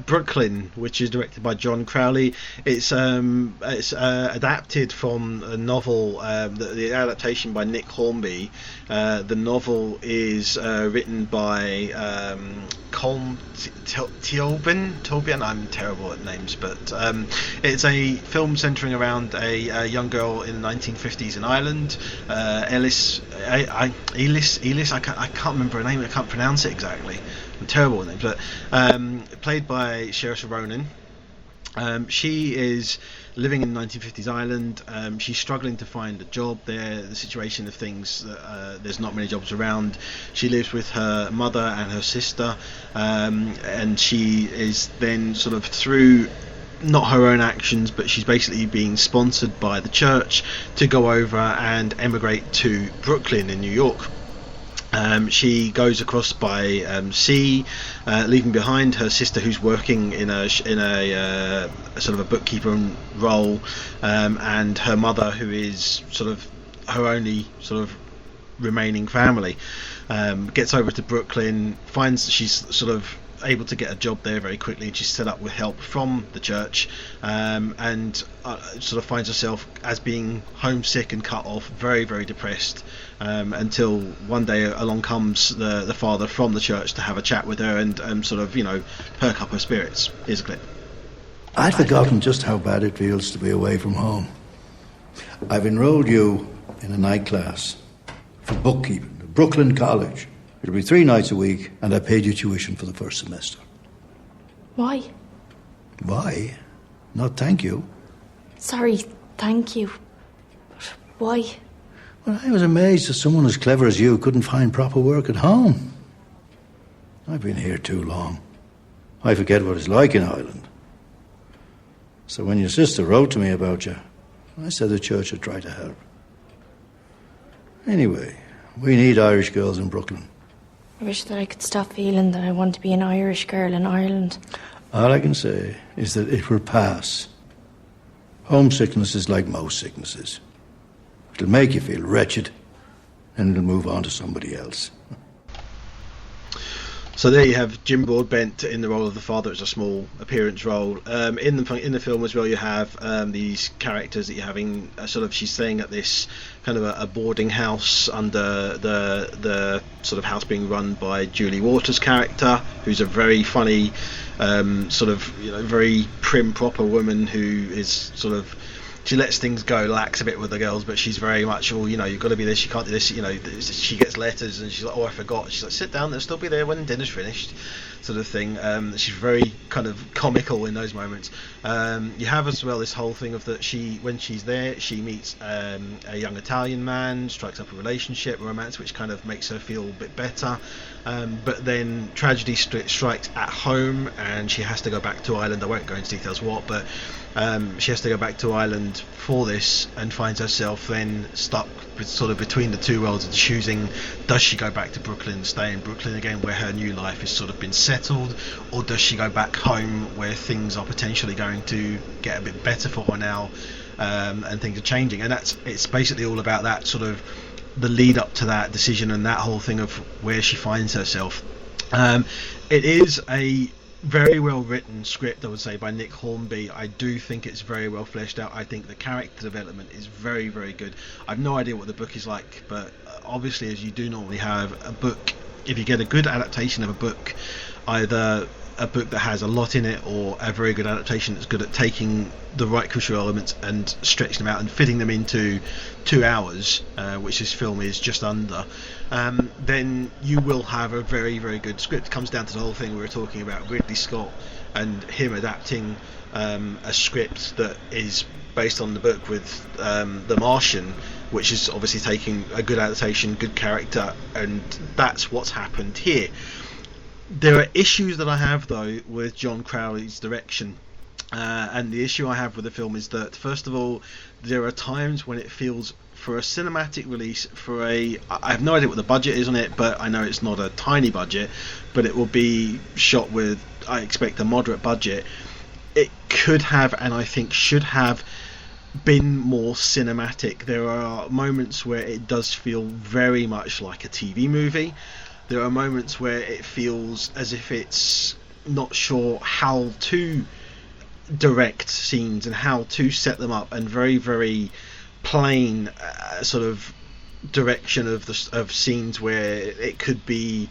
Brooklyn, which is directed by John Crowley. It's adapted from a novel, the adaptation by Nick Hornby. The novel is written by Colm Tobin. I'm terrible at names, but it's a film centering around a young girl in the 1950s in Ireland. Ellis. I can't remember her name. I can't pronounce it exactly. I'm terrible with names, but played by Saoirse Ronan. She is living in 1950s Ireland. She's struggling to find a job there. The situation of things, there's not many jobs around. She lives with her mother and her sister, and she is then sort of through not her own actions, but she's basically being sponsored by the church to go over and emigrate to Brooklyn in New York. She goes across by sea, leaving behind her sister, who's working in a sort of a bookkeeper role, and her mother, who is sort of her only sort of remaining family. Gets over to Brooklyn, finds that she's sort of able to get a job there very quickly, and she's set up with help from the church, and sort of finds herself as being homesick and cut off, very, very depressed, until one day along comes the father from the church to have a chat with her and sort of, perk up her spirits. Here's a clip. I'd forgotten just how bad it feels to be away from home. I've enrolled you in a night class for bookkeeping at Brooklyn College. It'll be 3 nights a week, and I paid you tuition for the first semester. Why? Why? Not thank you. Sorry, thank you. But why? Well, I was amazed that someone as clever as you couldn't find proper work at home. I've been here too long. I forget what it's like in Ireland. So when your sister wrote to me about you, I said the church would try to help. Anyway, we need Irish girls in Brooklyn. I wish that I could stop feeling that I want to be an Irish girl in Ireland. All I can say is that it will pass. Homesickness is like most sicknesses. It'll make you feel wretched, and it'll move on to somebody else. So there you have Jim Broadbent in the role of the father. It's a small appearance role. In the film as well, you have these characters that you're having. She's staying at this kind of a boarding house under the sort of house being run by Julie Waters' character, who's a very funny, very prim, proper woman who is sort of. She lets things go, lax a bit with the girls, but she's very much, you've got to be this, you can't do this, she gets letters and she's like, I forgot. She's like, sit down, they'll still be there when dinner's finished, sort of thing. She's very kind of comical in those moments. You have as well this whole thing of that when she's there, she meets a young Italian man, strikes up a relationship, romance, which kind of makes her feel a bit better. But then tragedy strikes at home and she has to go back to Ireland. I won't go into details what, but she has to go back to Ireland for this and finds herself then stuck sort of between the two worlds of choosing, does she go back to Brooklyn, stay in Brooklyn again where her new life has sort of been settled, or does she go back home where things are potentially going to get a bit better for her now, and things are changing. And it's basically all about that sort of the lead up to that decision and that whole thing of where she finds herself. It is a very well written script, I would say, by Nick Hornby. I do think it's very well fleshed out. I think the character development is very, very good. I've no idea what the book is like, but obviously, as you do normally have a book, if you get a good adaptation of a book, either a book that has a lot in it or a very good adaptation that's good at taking the right crucial elements and stretching them out and fitting them into 2 hours, which this film is just under, then you will have a very, very good script. It comes down to the whole thing we were talking about, Ridley Scott and him adapting a script that is based on the book with The Martian, which is obviously taking a good adaptation, good character, and that's what's happened here. There are issues that I have, though, with John Crowley's direction. And the issue I have with the film is that, first of all, there are times when it feels, for a cinematic release, I have no idea what the budget is on it, but I know it's not a tiny budget, but it will be shot with, I expect, a moderate budget. It could have, and I think should have, been more cinematic. There are moments where it does feel very much like a TV movie. There are moments where it feels as if it's not sure how to direct scenes and how to set them up, and very, very plain sort of direction of scenes where it could be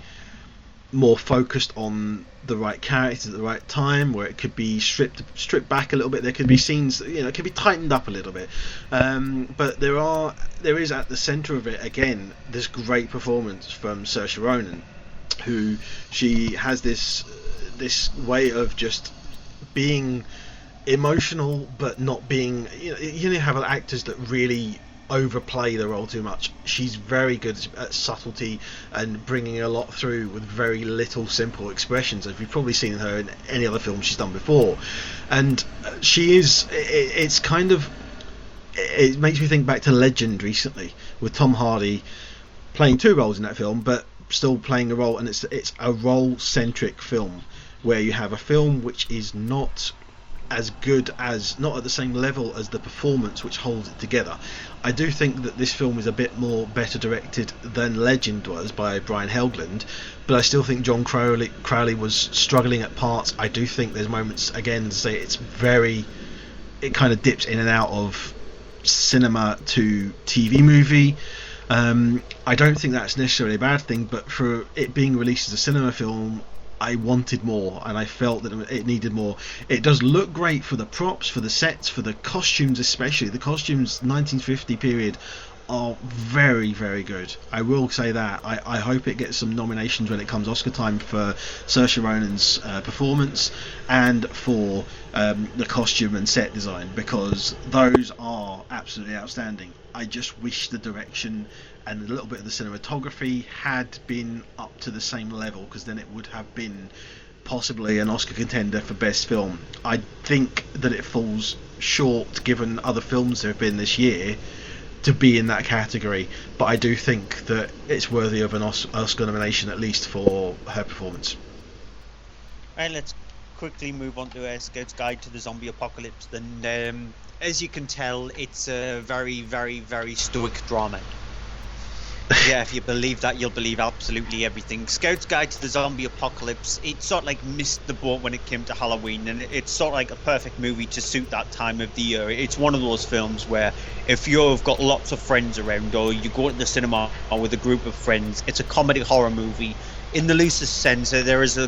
more focused on the right characters at the right time, where it could be stripped back a little bit. There could be scenes, it could be tightened up a little bit, but there is at the centre of it again this great performance from Saoirse Ronan, who she has this way of just being emotional but not being, you have actors that really overplay the role too much. She's very good at subtlety and bringing a lot through with very little simple expressions, as we've probably seen her in any other film she's done before. And she is, it's kind of, it makes me think back to Legend recently, with Tom Hardy playing two roles in that film, but still playing a role, and it's a role-centric film, where you have a film which is not as good as, not at the same level as the performance which holds it together. I do think that this film is a bit more better directed than Legend was by Brian Helgeland, but I still think John Crowley was struggling at parts. I do think there's moments, again, to say it kind of dips in and out of cinema to TV movie. I don't think that's necessarily a bad thing, but for it being released as a cinema film, I wanted more, and I felt that it needed more. It does look great for the props, for the sets, for the costumes especially. The costumes 1950 period are very, very good. I will say that. I hope it gets some nominations when it comes Oscar time for Saoirse Ronan's performance and for the costume and set design, because those are absolutely outstanding. I just wish the direction and a little bit of the cinematography had been up to the same level, because then it would have been possibly an Oscar contender for Best Film. I think that it falls short, given other films there have been this year, to be in that category, but I do think that it's worthy of an Oscar nomination, at least for her performance. Right, let's quickly move on to Scout's Guide to the Zombie Apocalypse. Then, as you can tell, it's a very, very, very stoic drama. Yeah, if you believe that, you'll believe absolutely everything. Scout's Guide to the Zombie Apocalypse, it sort of like missed the boat when it came to Halloween, and it's sort of like a perfect movie to suit that time of the year. It's one of those films where if you've got lots of friends around, or you go to the cinema with a group of friends, it's a comedy horror movie. In the loosest sense, there is a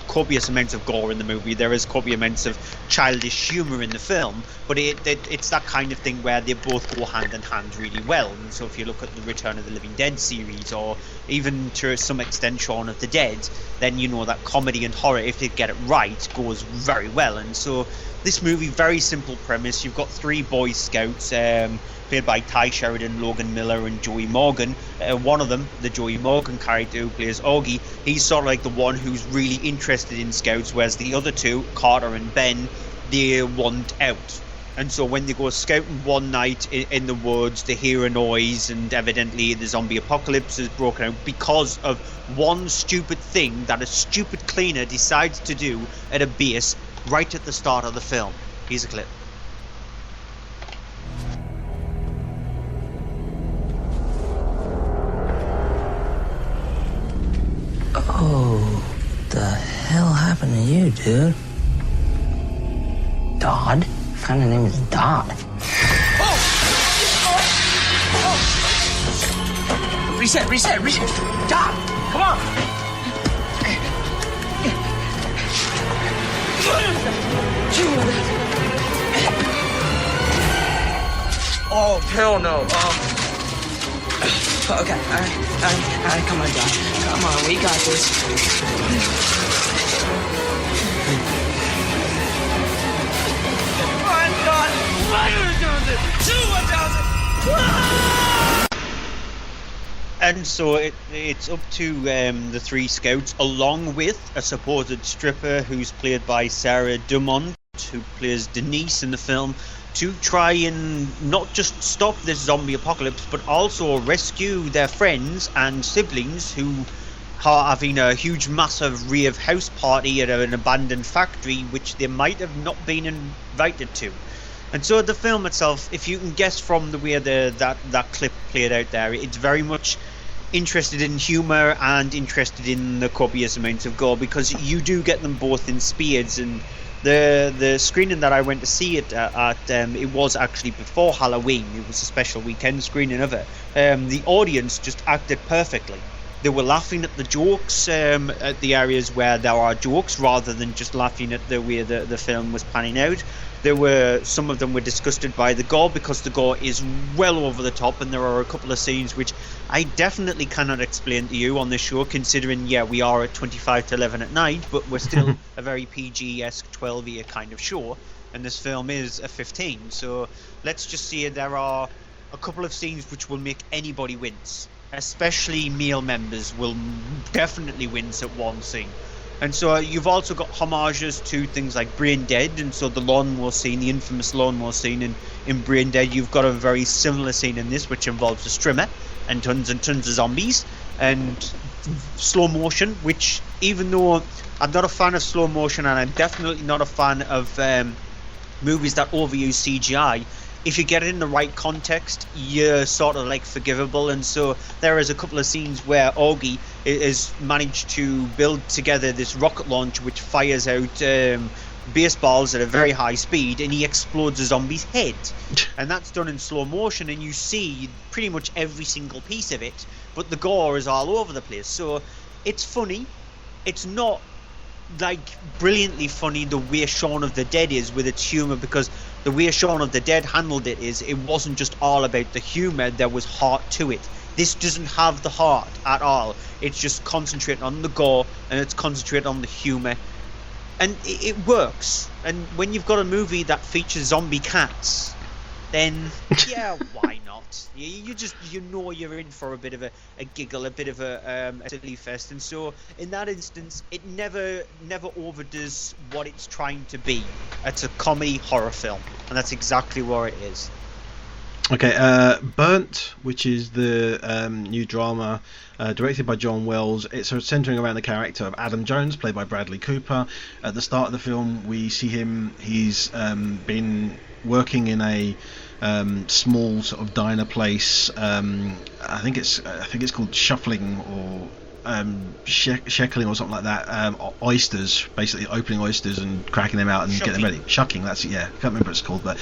copious amount of gore in the movie. There is copious amounts of childish humour in the film, but it's that kind of thing where they both go hand in hand really well. And so if you look at the Return of the Living Dead series, or even to some extent Shaun of the Dead, then you know that comedy and horror, if they get it right, goes very well. And so this movie, very simple premise. You've got three Boy Scouts, played by Ty Sheridan, Logan Miller and Joey Morgan. One of them, the Joey Morgan character who plays Augie, he's sort of like the one who's really interested in Scouts, whereas the other two, Carter and Ben, they want out. And so when they go scouting one night in the woods, they hear a noise, and evidently the zombie apocalypse is broken out because of one stupid thing that a stupid cleaner decides to do at a base right at the start of the film. Here's a clip. Oh, the hell happened to you, dude? Dodd? What kind of name is Dodd? Reset. Dodd, come on. Oh, hell no. Okay, all right, come on, Doc. Come on, we got this. Run, Dodd! Why are you doing this? Do what does it? And so it's up to the three scouts, along with a supposed stripper who's played by Sarah Dumont, who plays Denise in the film, to try and not just stop this zombie apocalypse, but also rescue their friends and siblings who are having a huge, massive rave house party at an abandoned factory, which they might have not been invited to. And so the film itself, if you can guess from the way that clip played out there, it's very much interested in humour and interested in the copious amounts of gore, because you do get them both in spades. And the screening that I went to see it at, it was actually before Halloween. It was a special weekend screening of it. The audience just acted perfectly. They were laughing at the jokes, at the areas where there are jokes, rather than just laughing at the way the film was panning out. Some of them were disgusted by the gore, because the gore is well over the top, and there are a couple of scenes which I definitely cannot explain to you on this show, considering, yeah, we are at 25 to 11 at night, but we're still a very PG-esque 12-year kind of show, and this film is a 15. So let's just see, there are a couple of scenes which will make anybody wince, especially male members will definitely wince at one scene. And so you've also got homages to things like Brain Dead, and so the lawnmower scene, the infamous lawnmower scene in Brain Dead, you've got a very similar scene in this, which involves a strimmer and tons of zombies and slow motion, which, even though I'm not a fan of slow motion and I'm definitely not a fan of movies that overuse CGI, if you get it in the right context, you're sort of like forgivable. And so there is a couple of scenes where Augie is managed to build together this rocket launch which fires out baseballs at a very high speed, and he explodes a zombie's head. And that's done in slow motion, and you see pretty much every single piece of it, but the gore is all over the place. So it's funny. It's not like brilliantly funny the way Shaun of the Dead is with its humor, because the way Shaun of the Dead handled it is it wasn't just all about the humor, there was heart to it. This doesn't have the heart at all. It's just concentrating on the gore, and it's concentrating on the humor, and it works. And when you've got a movie that features zombie cats, then yeah, why not? You know you're in for a bit of a giggle, a bit of a silly fest. And so in that instance, it never overdoes what it's trying to be. It's a comedy horror film, and that's exactly what it is. Okay, Burnt, which is the new drama directed by John Wells. It's centering around the character of Adam Jones, played by Bradley Cooper. At the start of the film, we see him. He's been working in a small sort of diner place. I think it's called Shuffling or Sheckling or something like that. Oysters, basically opening oysters and cracking them out and getting them ready. Shucking, that's it. Yeah, I can't remember what it's called, but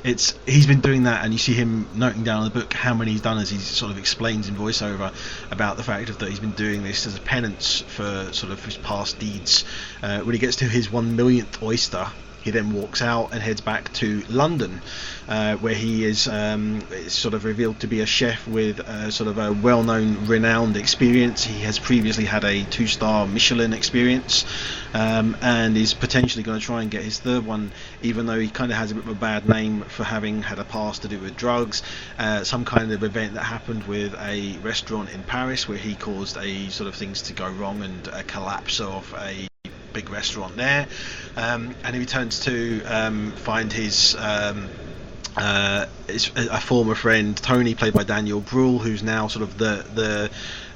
he's been doing that, and you see him noting down in the book how many he's done, as he sort of explains in voiceover about the fact that he's been doing this as a penance for sort of his past deeds. When he gets to his 1,000,000th oyster, he then walks out and heads back to London, where he is sort of revealed to be a chef with sort of a well-known, renowned experience. He has previously had a 2-star Michelin experience, and is potentially going to try and get his 3rd one, even though he kind of has a bit of a bad name for having had a past to do with drugs. Some kind of event that happened with a restaurant in Paris where he caused a sort of things to go wrong, and a collapse of a big restaurant there, and he returns to find his a former friend, Tony, played by Daniel Bruhl, who's now sort of the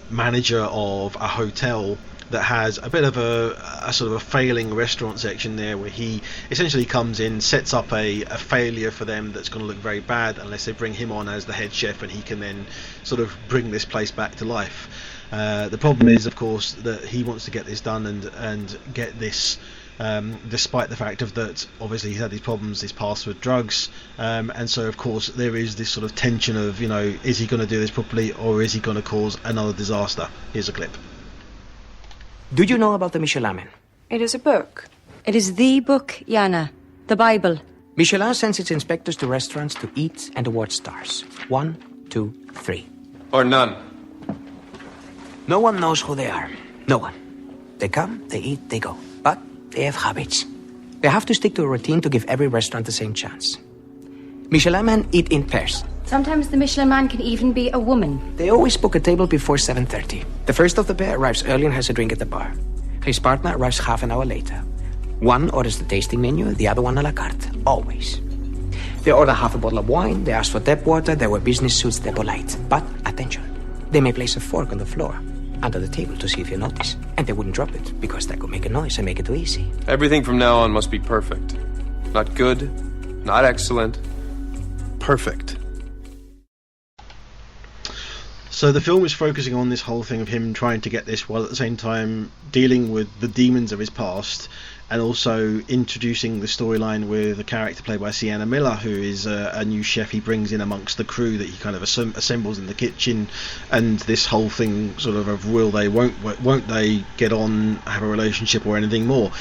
manager of a hotel that has a bit of a sort of a failing restaurant section there, where he essentially comes in, sets up a failure for them that's going to look very bad unless they bring him on as the head chef, and he can then sort of bring this place back to life. The problem is, of course, that he wants to get this done and get this, despite the fact of that obviously he's had these problems, his past with drugs, and so of course there is this sort of tension of, you know, is he going to do this properly, or is he going to cause another disaster? Here's a clip. Do you know about the Michelin Man? It is a book. It is the book, Jana. The Bible. Michelin sends its inspectors to restaurants to eat and award stars. 1, 2, 3. Or none. No one knows who they are. No one. They come, they eat, they go. But they have habits. They have to stick to a routine to give every restaurant the same chance. Michelin men eat in pairs. Sometimes the Michelin Man can even be a woman. They always book a table before 7:30. The first of the pair arrives early and has a drink at the bar. His partner arrives half an hour later. One orders the tasting menu, the other one a la carte. Always. They order half a bottle of wine, they ask for tap water, they wear business suits, they're polite. But, attention, they may place a fork on the floor under the table to see if you notice. And they wouldn't drop it, because that could make a noise and make it too easy. Everything from now on must be perfect. Not good, not excellent. Perfect. So the film is focusing on this whole thing of him trying to get this, while at the same time dealing with the demons of his past, and also introducing the storyline with a character played by Sienna Miller, who is a new chef he brings in amongst the crew that he kind of assembles in the kitchen, and this whole thing sort of will they, won't they get on, have a relationship or anything more.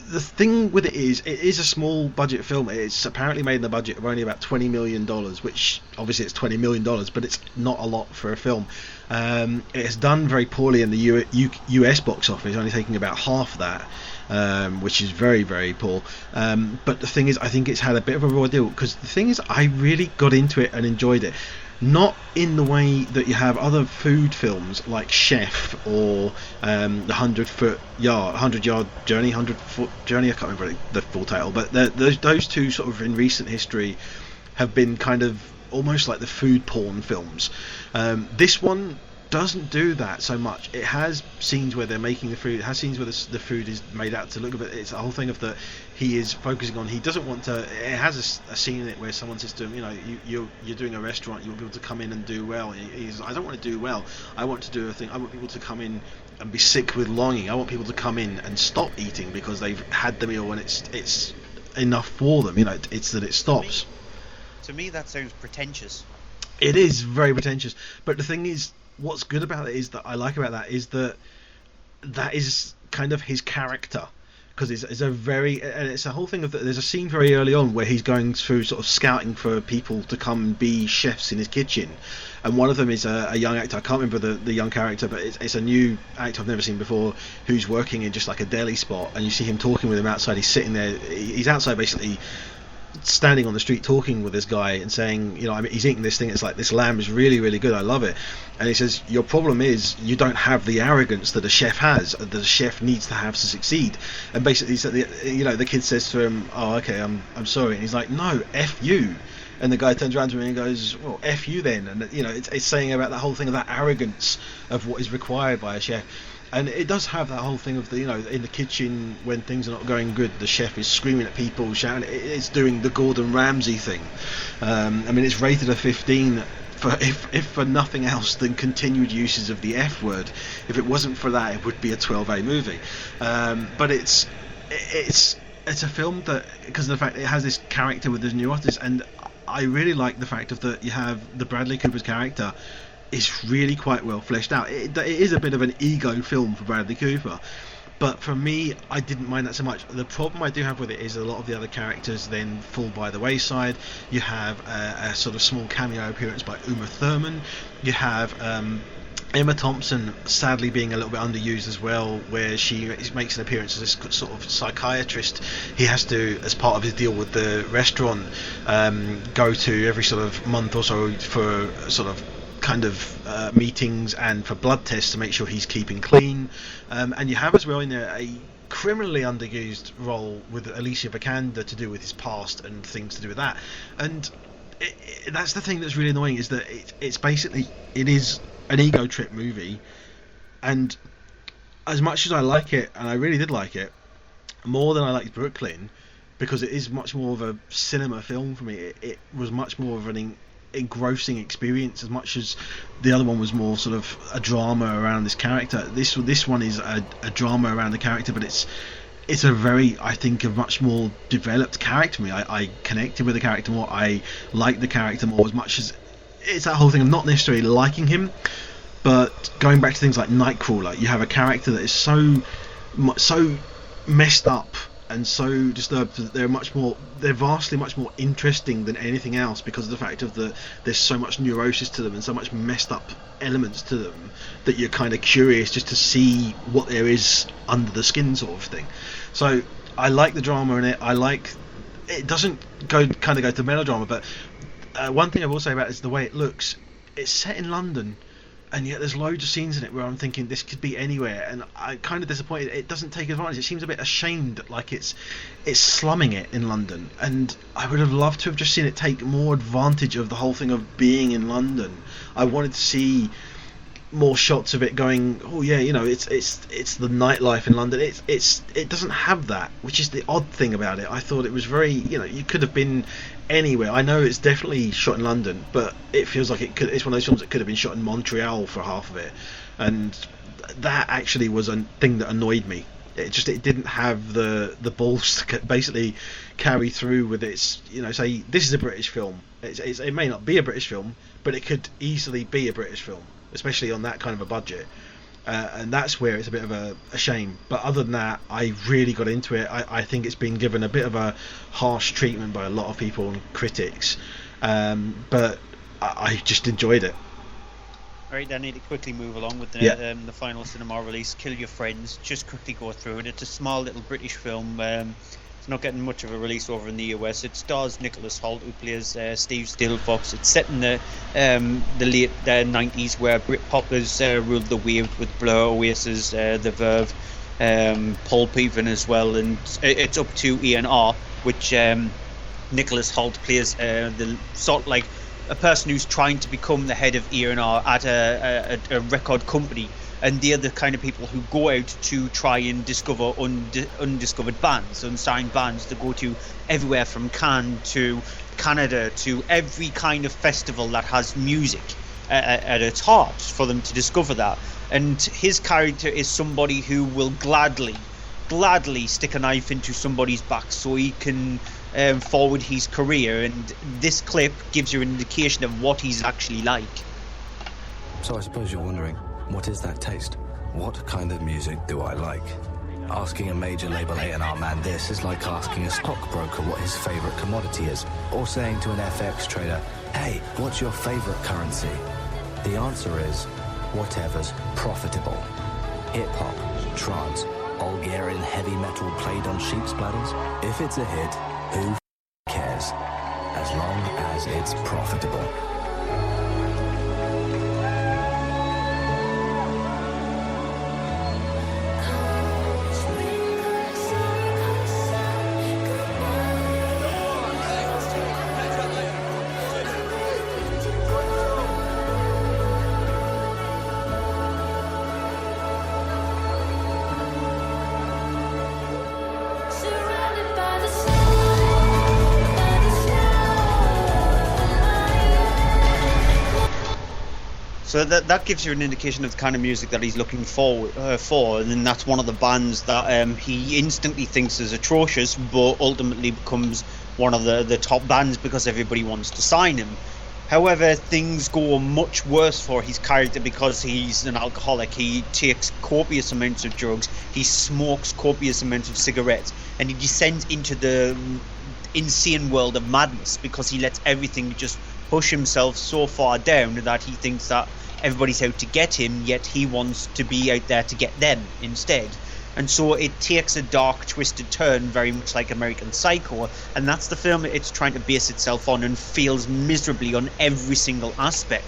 the thing with it is a small budget film. It's apparently made in the budget of only about $20 million, which obviously it's $20 million, but it's not a lot for a film. It has done very poorly in the US box office, only taking about half that, which is very, very poor. But the thing is, I think it's had a bit of a raw deal, because the thing is, I really got into it and enjoyed it. Not in the way that you have other food films like Chef or the 100-foot yard, 100-yard journey, 100-foot journey. I can't remember the full title, but those two sort of in recent history have been kind of almost like the food porn films. This one doesn't do that so much. It has scenes where they're making the food. It has scenes where the food is made out to look a bit. It's a whole thing of that he is focusing on. He doesn't want to. It has a scene in it where someone says to him, you're doing a restaurant. You want people to come in and do well. He's, I don't want to do well. I want to do a thing. I want people to come in and be sick with longing. I want people to come in and stop eating because they've had the meal and it's enough for them. It's that it stops. To me, that sounds pretentious. It is very pretentious. But the thing is, what's good about it is that I like about that is that is kind of his character, because it's a very, and it's a whole thing of that. There's a scene very early on where he's going through sort of scouting for people to come and be chefs in his kitchen, and one of them is a young actor. I can't remember the young character, but it's a new actor I've never seen before, who's working in just like a deli spot, and you see him talking with him outside. He's sitting there, he's outside basically standing on the street talking with this guy and saying, he's eating this thing, it's like, this lamb is really, really good, I love it. And he says, your problem is you don't have the arrogance that a chef has, that a chef needs to have to succeed. And basically, the kid says to him, oh, okay, I'm sorry. And he's like, no, F you. And the guy turns around to me and goes, well, F you then. And it's saying about that whole thing of that arrogance of what is required by a chef. And it does have that whole thing of in the kitchen when things are not going good, the chef is screaming at people, shouting. It's doing the Gordon Ramsay thing. It's rated a 15 if for nothing else than continued uses of the F word. If it wasn't for that, it would be a 12A movie. But it's a film that, because of the fact it has this character with this nuances, and I really like the fact of that you have the Bradley Cooper's character is really quite well fleshed out. It is a bit of an ego film for Bradley Cooper, but for me, I didn't mind that so much. The problem I do have with it is a lot of the other characters then fall by the wayside. You have a sort of small cameo appearance by Uma Thurman. You have Emma Thompson sadly being a little bit underused as well, where she makes an appearance as this sort of psychiatrist. He has to, as part of his deal with the restaurant, go to every sort of month or so for sort of kind of meetings and for blood tests to make sure he's keeping clean. And you have as well in there a criminally underused role with Alicia Vikander to do with his past and things to do with that. And that's the thing that's really annoying, is that it's basically, it is an ego trip movie, and as much as I like it, and I really did like it more than I liked Brooklyn, because it is much more of a cinema film for me. It was much more of an engrossing experience, as much as the other one was more sort of a drama around this character. This one is a drama around the character, but it's a very, I think, a much more developed character for me. I connected with the character more. I like the character more, as much as it's that whole thing of not necessarily liking him, but going back to things like Nightcrawler, you have a character that is so messed up and so disturbed that they're vastly much more interesting than anything else, because of the fact of there's so much neurosis to them and so much messed up elements to them that you're kind of curious just to see what there is under the skin, sort of thing. So I like the drama in it. I like it. Doesn't go to melodrama, but one thing I will say about it is the way it looks. It's set in London, and yet there's loads of scenes in it where I'm thinking this could be anywhere, and I'm kind of disappointed it doesn't take advantage. It seems a bit ashamed, like it's slumming it in London, and I would have loved to have just seen it take more advantage of the whole thing of being in London. I wanted to see more shots of it going, oh yeah, it's the nightlife in London. It doesn't have that, which is the odd thing about it. I thought it was very, you could have been anywhere. I know it's definitely shot in London, but it feels like it's one of those films that could have been shot in Montreal for half of it, and that actually was a thing that annoyed me. It didn't have the balls to basically carry through with its, say this is a British film. It may not be a British film, but it could easily be a British film, especially on that kind of a budget. and that's where it's a bit of a shame. But other than that, I really got into it. I think it's been given a bit of a harsh treatment by a lot of people and critics, but I just enjoyed it. Right, I need to quickly move along with the final cinema release, Kill Your Friends. Just quickly go through it. It's a small little British film. It's not getting much of a release over in the US. It stars Nicolas Hoult, who plays Steve Stilfox. It's set in the late 90s, where Britpop ruled the wave with Blur, Oasis, The Verve, Pulp even as well. And it's up to E&R, which Nicolas Hoult plays the sort of like a person who's trying to become the head of E&R at a record company, and they're the kind of people who go out to try and discover undiscovered bands, unsigned bands, to go to everywhere from Cannes to Canada to every kind of festival that has music at its heart, for them to discover that. And his character is somebody who will gladly stick a knife into somebody's back so he can forward his career, and this clip gives you an indication of what he's actually like. So I suppose you're wondering, what is that taste? What kind of music do I like? Asking a major label A&R man this is like asking a stockbroker what his favourite commodity is, or saying to an FX trader, hey, what's your favourite currency? The answer is, whatever's profitable. Hip-hop, trance, Bulgarian heavy metal played on sheep's bladders. If it's a hit, who cares? As long as it's profitable. So that gives you an indication of the kind of music that he's looking for, and then that's one of the bands that he instantly thinks is atrocious, but ultimately becomes one of the top bands because everybody wants to sign him. However, things go much worse for his character because he's an alcoholic. He takes copious amounts of drugs, he smokes copious amounts of cigarettes, and he descends into the insane world of madness because he lets everything just push himself so far down that he thinks that everybody's out to get him, yet he wants to be out there to get them instead. And so it takes a dark, twisted turn, very much like American Psycho, and that's the film it's trying to base itself on, and fails miserably on every single aspect.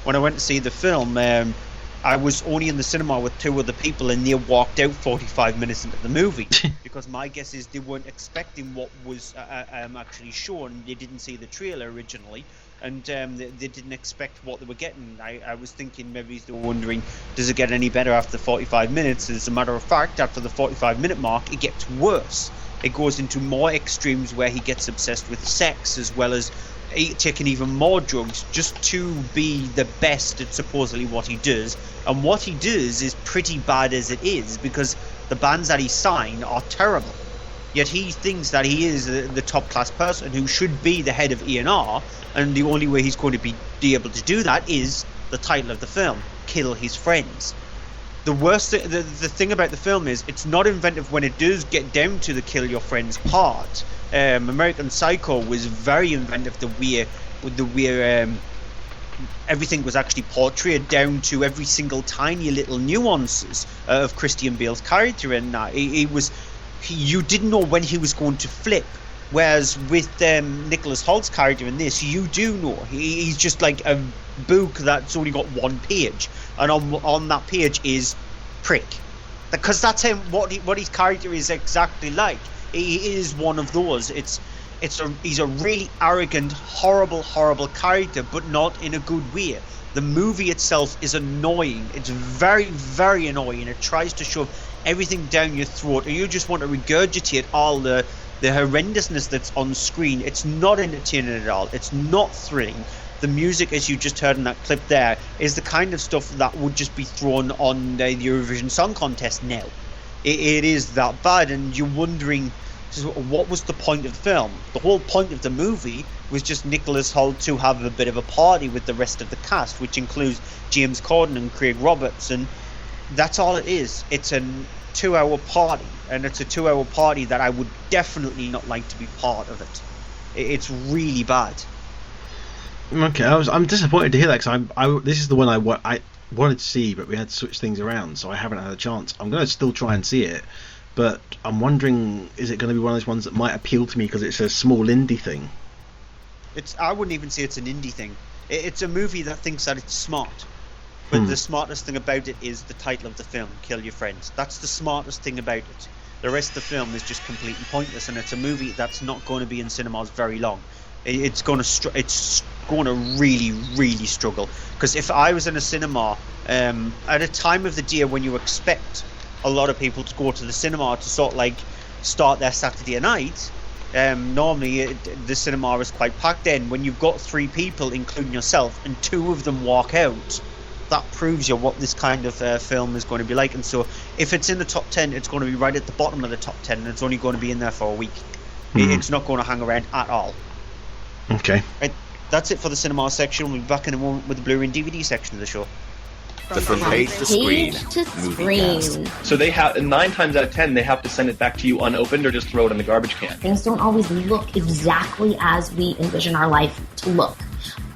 When I went to see the film, I was only in the cinema with two other people, and they walked out 45 minutes into the movie because my guess is they weren't expecting what was actually shown. They didn't see the trailer originally, and they didn't expect what they were getting. I was thinking maybe they were wondering, does it get any better after 45 minutes? As a matter of fact, after the 45-minute mark, it gets worse. It goes into more extremes where he gets obsessed with sex, as well as taking even more drugs, just to be the best at supposedly what he does. And what he does is pretty bad as it is, because the bands that he signed are terrible. Yet he thinks that he is the top class person who should be the head of E&R, and the only way he's going to be able to do that is the title of the film, Kill His Friends. The worst thing, the thing about the film is it's not inventive when it does get down to the kill your friends part. American Psycho was very inventive, the way everything was actually portrayed down to every single tiny little nuances of Christian Bale's character in that. You didn't know when he was going to flip. Whereas with Nicolas Hoult's character in this, you do know. He's just like a book that's only got one page, and on that page is prick, because that's him. What his character is exactly like. He is one of those. He's a really arrogant, horrible character, but not in a good way. The movie itself is annoying. It's very, very annoying. It tries to shove everything down your throat, and you just want to regurgitate all the horrendousness that's on screen. It's not entertaining at all. It's not thrilling. The music, as you just heard in that clip there, is the kind of stuff that would just be thrown on the Eurovision Song Contest now. It is that bad, and you're wondering, what was the point of the film? The whole point of the movie was just Nicolas Hoult to have a bit of a party with the rest of the cast, which includes James Corden and Craig Roberts, and that's all it is. It's a 2-hour party, and it's a 2-hour party that I would definitely not like to be part of it. It's really bad. Okay, I'm disappointed to hear that, because this is the one I wanted to see, but we had to switch things around, so I haven't had a chance. I'm going to still try and see it, but I'm wondering, is it going to be one of those ones that might appeal to me because it's a small indie thing? I wouldn't even say it's an indie thing. It's a movie that thinks that it's smart. But the smartest thing about it is the title of the film, Kill Your Friends. That's the smartest thing about it. The rest of the film is just completely pointless, and it's a movie that's not going to be in cinemas very long. It's going to really, really struggle. Because if I was in a cinema at a time of the year when you expect a lot of people to go to the cinema to sort of like start their Saturday night, normally the cinema is quite packed in. When you've got 3 people, including yourself, and 2 of them walk out, that proves you what this kind of film is going to be like. And so if it's in the top 10, it's going to be right at the bottom of the top 10, and it's only going to be in there for a week. It's not going to hang around at all. Okay. Right, that's it for the cinema section. We'll be back in a moment with the Blu-ray and DVD section of the show. From page to screen. So they have 9 times out of 10 they have to send it back to you unopened or just throw it in the garbage can. Things don't always look exactly as we envision our life to look,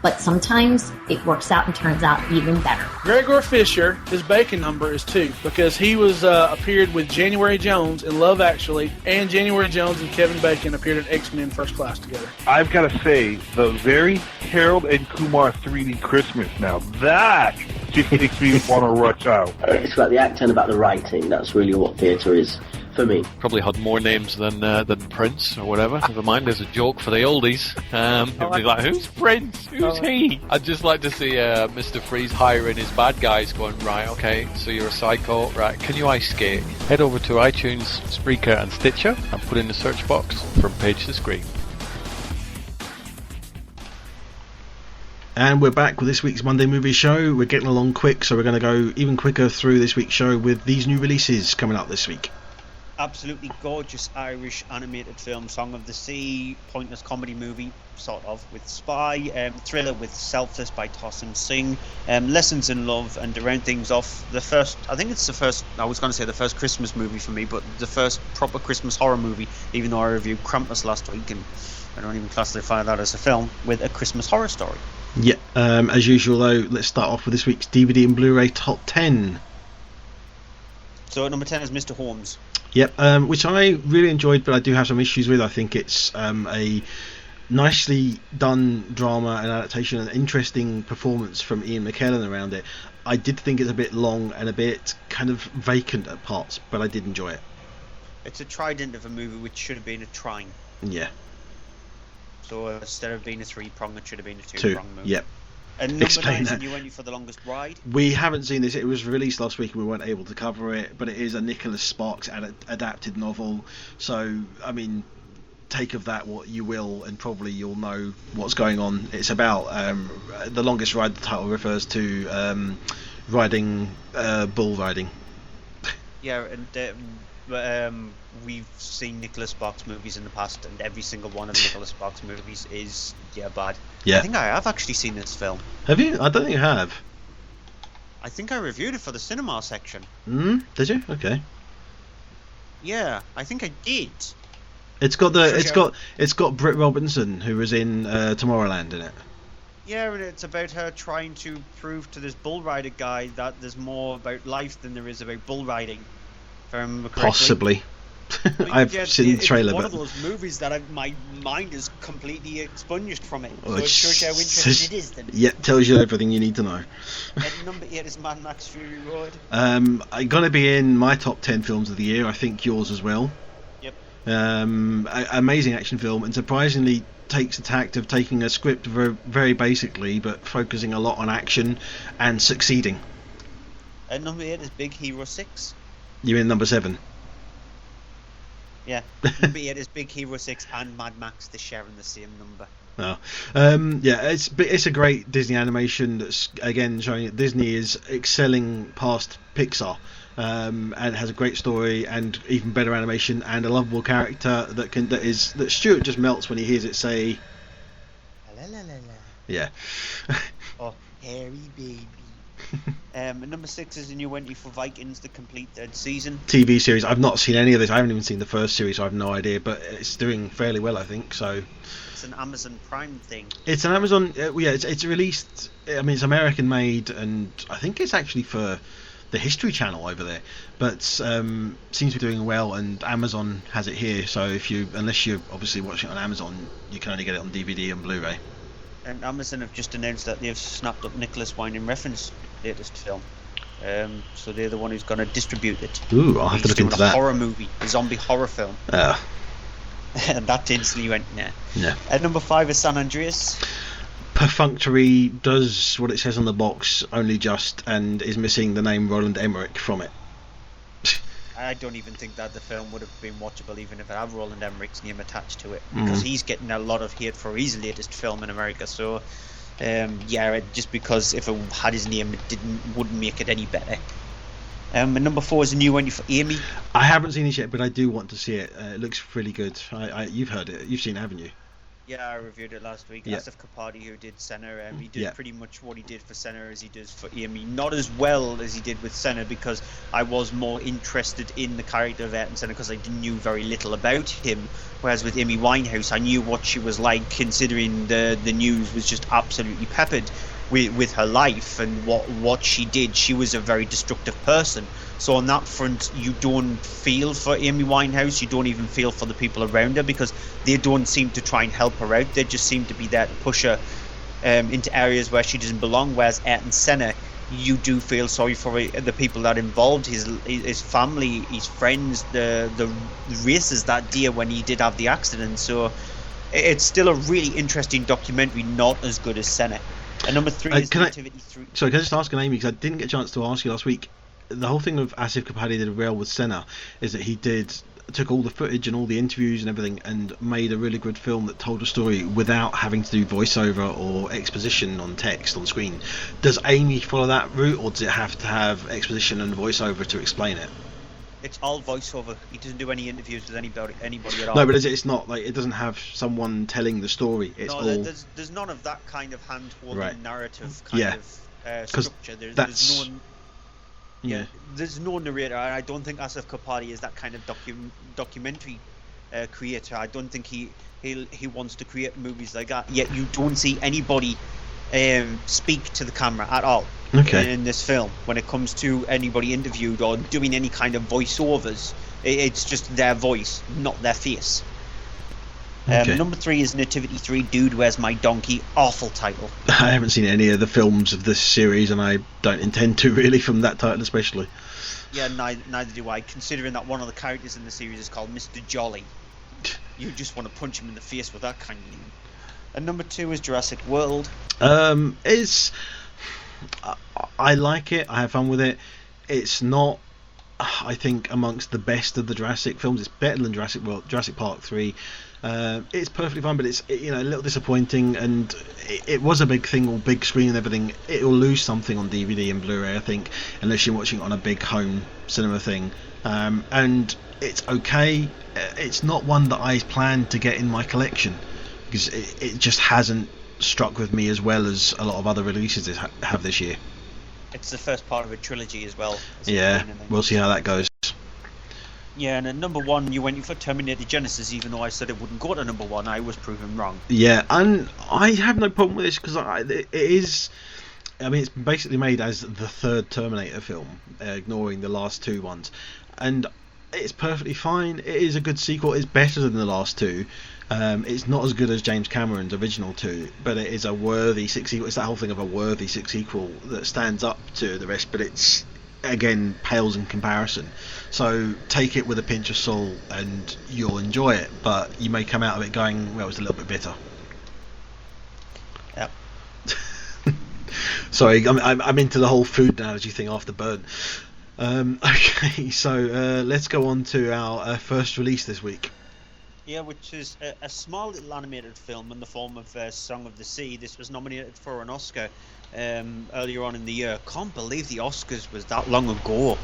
but sometimes it works out and turns out even better. Gregor Fisher, his bacon number is 2 because he was appeared with January Jones in Love Actually, and January Jones and Kevin Bacon appeared in X-Men First Class together. I've got to say, the very Harold and Kumar 3D Christmas, now that just makes me want to rush out. It's about the acting, about the writing. That's really what theatre is for me. Probably had more names than Prince or whatever. Never mind, there's a joke for the oldies. It'd be like, who's Prince? Who's he? I'd just like to see Mr. Freeze hiring his bad guys going, right, okay, so you're a psycho, right, can you ice skate? Head over to iTunes, Spreaker and Stitcher and put in the search box From Page to Screen. And we're back with this week's Monday Movie Show. We're getting along quick, so we're going to go even quicker through this week's show with these new releases coming up this week. Absolutely gorgeous Irish animated film, Song of the Sea, pointless comedy movie, sort of, with Spy, thriller with Selfless by Tosin Singh, Lessons in Love, and to round things off, the first Christmas movie for me, but the first proper Christmas horror movie, even though I reviewed Krampus last week, and I don't even classify that as a film, with a Christmas horror story. Yeah, as usual though, let's start off with this week's DVD and Blu-ray top 10. So at number 10 is Mr. Holmes. Yep, which I really enjoyed, but I do have some issues with. I think it's a nicely done drama and adaptation, an interesting performance from Ian McKellen around it. I did think it's a bit long and a bit kind of vacant at parts, but I did enjoy it. It's a trident of a movie which should have been a trine. Yeah. So instead of being a 3-prong, it should have been a 2-prong movie. Yep. And number 9 is You Went For the Longest Ride. We haven't seen this. It was released last week and we weren't able to cover it, but it is a Nicholas Sparks adapted novel. So, I mean, take of that what you will, and probably you'll know what's going on. It's about the longest ride. The title refers to riding, bull riding. Yeah, and we've seen Nicholas Sparks movies in the past, and every single one of Nicholas Sparks movies is bad. Yeah. I think I have actually seen this film. Have you? I don't think you have. I think I reviewed it for the cinema section. Did you? Okay. Yeah, I think I did. It's got Britt Robinson, who was in Tomorrowland, in it. Yeah, and it's about her trying to prove to this bull rider guy that there's more about life than there is about bull riding. If I remember correctly. Possibly. I've seen the trailer, it's one but of those movies that my mind is completely expunged from it. So it shows you how interesting it is then. Yeah, tells you everything you need to know. At number 8 is Mad Max Fury Road. I'm gonna be in my top 10 films of the year. I think yours as well. Yep. Amazing action film, and surprisingly takes the tact of taking a script very basically, but focusing a lot on action and succeeding. At number 8 is Big Hero 6. You're in number 7. Yeah, number 8 is Big Hero 6 and Mad Max. They're sharing the same number. Oh. Yeah, it's a great Disney animation that's again showing that Disney is excelling past Pixar, and it has a great story and even better animation and a lovable character that Stuart just melts when he hears it say. La la la la. Yeah. Oh, hairy baby. And number 6 is a new entry for Vikings, the complete third season. TV series. I've not seen any of this. I haven't even seen the first series, so I have no idea. But it's doing fairly well, I think. So it's an Amazon Prime thing. It's an Amazon. It's released. I mean, it's American made, and I think it's actually for the History Channel over there. But seems to be doing well, and Amazon has it here. So unless you're obviously watching it on Amazon, you can only get it on DVD and Blu-ray. And Amazon have just announced that they've snapped up Nicolas Winding Refn's latest film. So they're the one who's going to distribute it. Ooh, I'll have to look into that. A horror movie, a zombie horror film. And that instantly went, nah. Yeah. At number 5 is San Andreas. Perfunctory, does what it says on the box, only just, and is missing the name Roland Emmerich from it. I don't even think that the film would have been watchable even if it had Roland Emmerich's name attached to it, because he's getting a lot of hate for his latest film in America. So, just because if it had his name, it wouldn't make it any better. And number 4 is a new one for Amy. I haven't seen it yet, but I do want to see it. It looks really good. You've heard it. You've seen it, haven't you? Yeah, I reviewed it last week. Yeah. Asif Kapadi, who did Senna, he did pretty much what he did for Senna as he does for Amy. Not as well as he did with Senna, because I was more interested in the character of Ayrton Senna because I knew very little about him. Whereas with Amy Winehouse, I knew what she was like, considering the news was just absolutely peppered with her life and what she did. She was a very destructive person. So on that front, you don't feel for Amy Winehouse, you don't even feel for the people around her, because they don't seem to try and help her out. They just seem to be there to push her into areas where she doesn't belong. Whereas Ayrton Senna, you do feel sorry for the people that involved, his family, his friends, the races that day when he did have the accident. So it's still a really interesting documentary, not as good as Senna. And number 3 is Nativity 3. Sorry, can I just ask an Amy, because I didn't get a chance to ask you last week. The whole thing of Asif Kapadi did well with Senna is that he took all the footage and all the interviews and everything and made a really good film that told a story without having to do voiceover or exposition on text on screen. Does Amy follow that route, or does it have to have exposition and voiceover to explain it? It's all voiceover. He doesn't do any interviews with anybody at all. No, but it's not like, it doesn't have someone telling the story. It's all. There's none of that kind of hand-holding narrative kind of structure. There's no. Yeah, there's no narrator, and I don't think Asif Kapadi is that kind of documentary creator. I don't think he wants to create movies like that. Yet you don't see anybody speak to the camera at all in this film. When it comes to anybody interviewed or doing any kind of voiceovers, it's just their voice, not their face. Number 3 is Nativity 3, Dude, Where's My Donkey? Awful title. I haven't seen any of the films of this series, and I don't intend to, really, from that title especially. Yeah, neither do I, considering that one of the characters in the series is called Mr. Jolly. You just want to punch him in the face with that kind of name. And number 2 is Jurassic World. I like it. I have fun with it. It's not, I think, amongst the best of the Jurassic films. It's better than Jurassic Park 3. It's perfectly fine, but it's a little disappointing, and it was a big thing, all big screen and everything. It will lose something on DVD and Blu-ray, I think, unless you're watching it on a big home cinema thing. And it's okay. It's not one that I planned to get in my collection, because it just hasn't struck with me as well as a lot of other releases have this year. It's the first part of a trilogy as well. Yeah, we'll see how that goes. Yeah, and at number 1, you went for Terminator Genisys, even though I said it wouldn't go to number 1. I was proven wrong. Yeah, and I have no problem with this, because it is. I mean, it's basically made as the third Terminator film, ignoring the last 2 ones, and it's perfectly fine. It is a good sequel. It's better than the last 2. It's not as good as James Cameron's original 2, but it is a worthy sequel. It's that whole thing of a worthy sequel that stands up to the rest, but it's, again, pales in comparison. So take it with a pinch of salt and you'll enjoy it, but you may come out of it going, well, it's a little bit bitter. Yep. Sorry, I'm into the whole food analogy thing after Burn. Okay, so let's go on to our first release this week. Yeah, which is a small little animated film in the form of Song of the Sea. This was nominated for an Oscar earlier on in the year. Can't believe the Oscars was that long ago.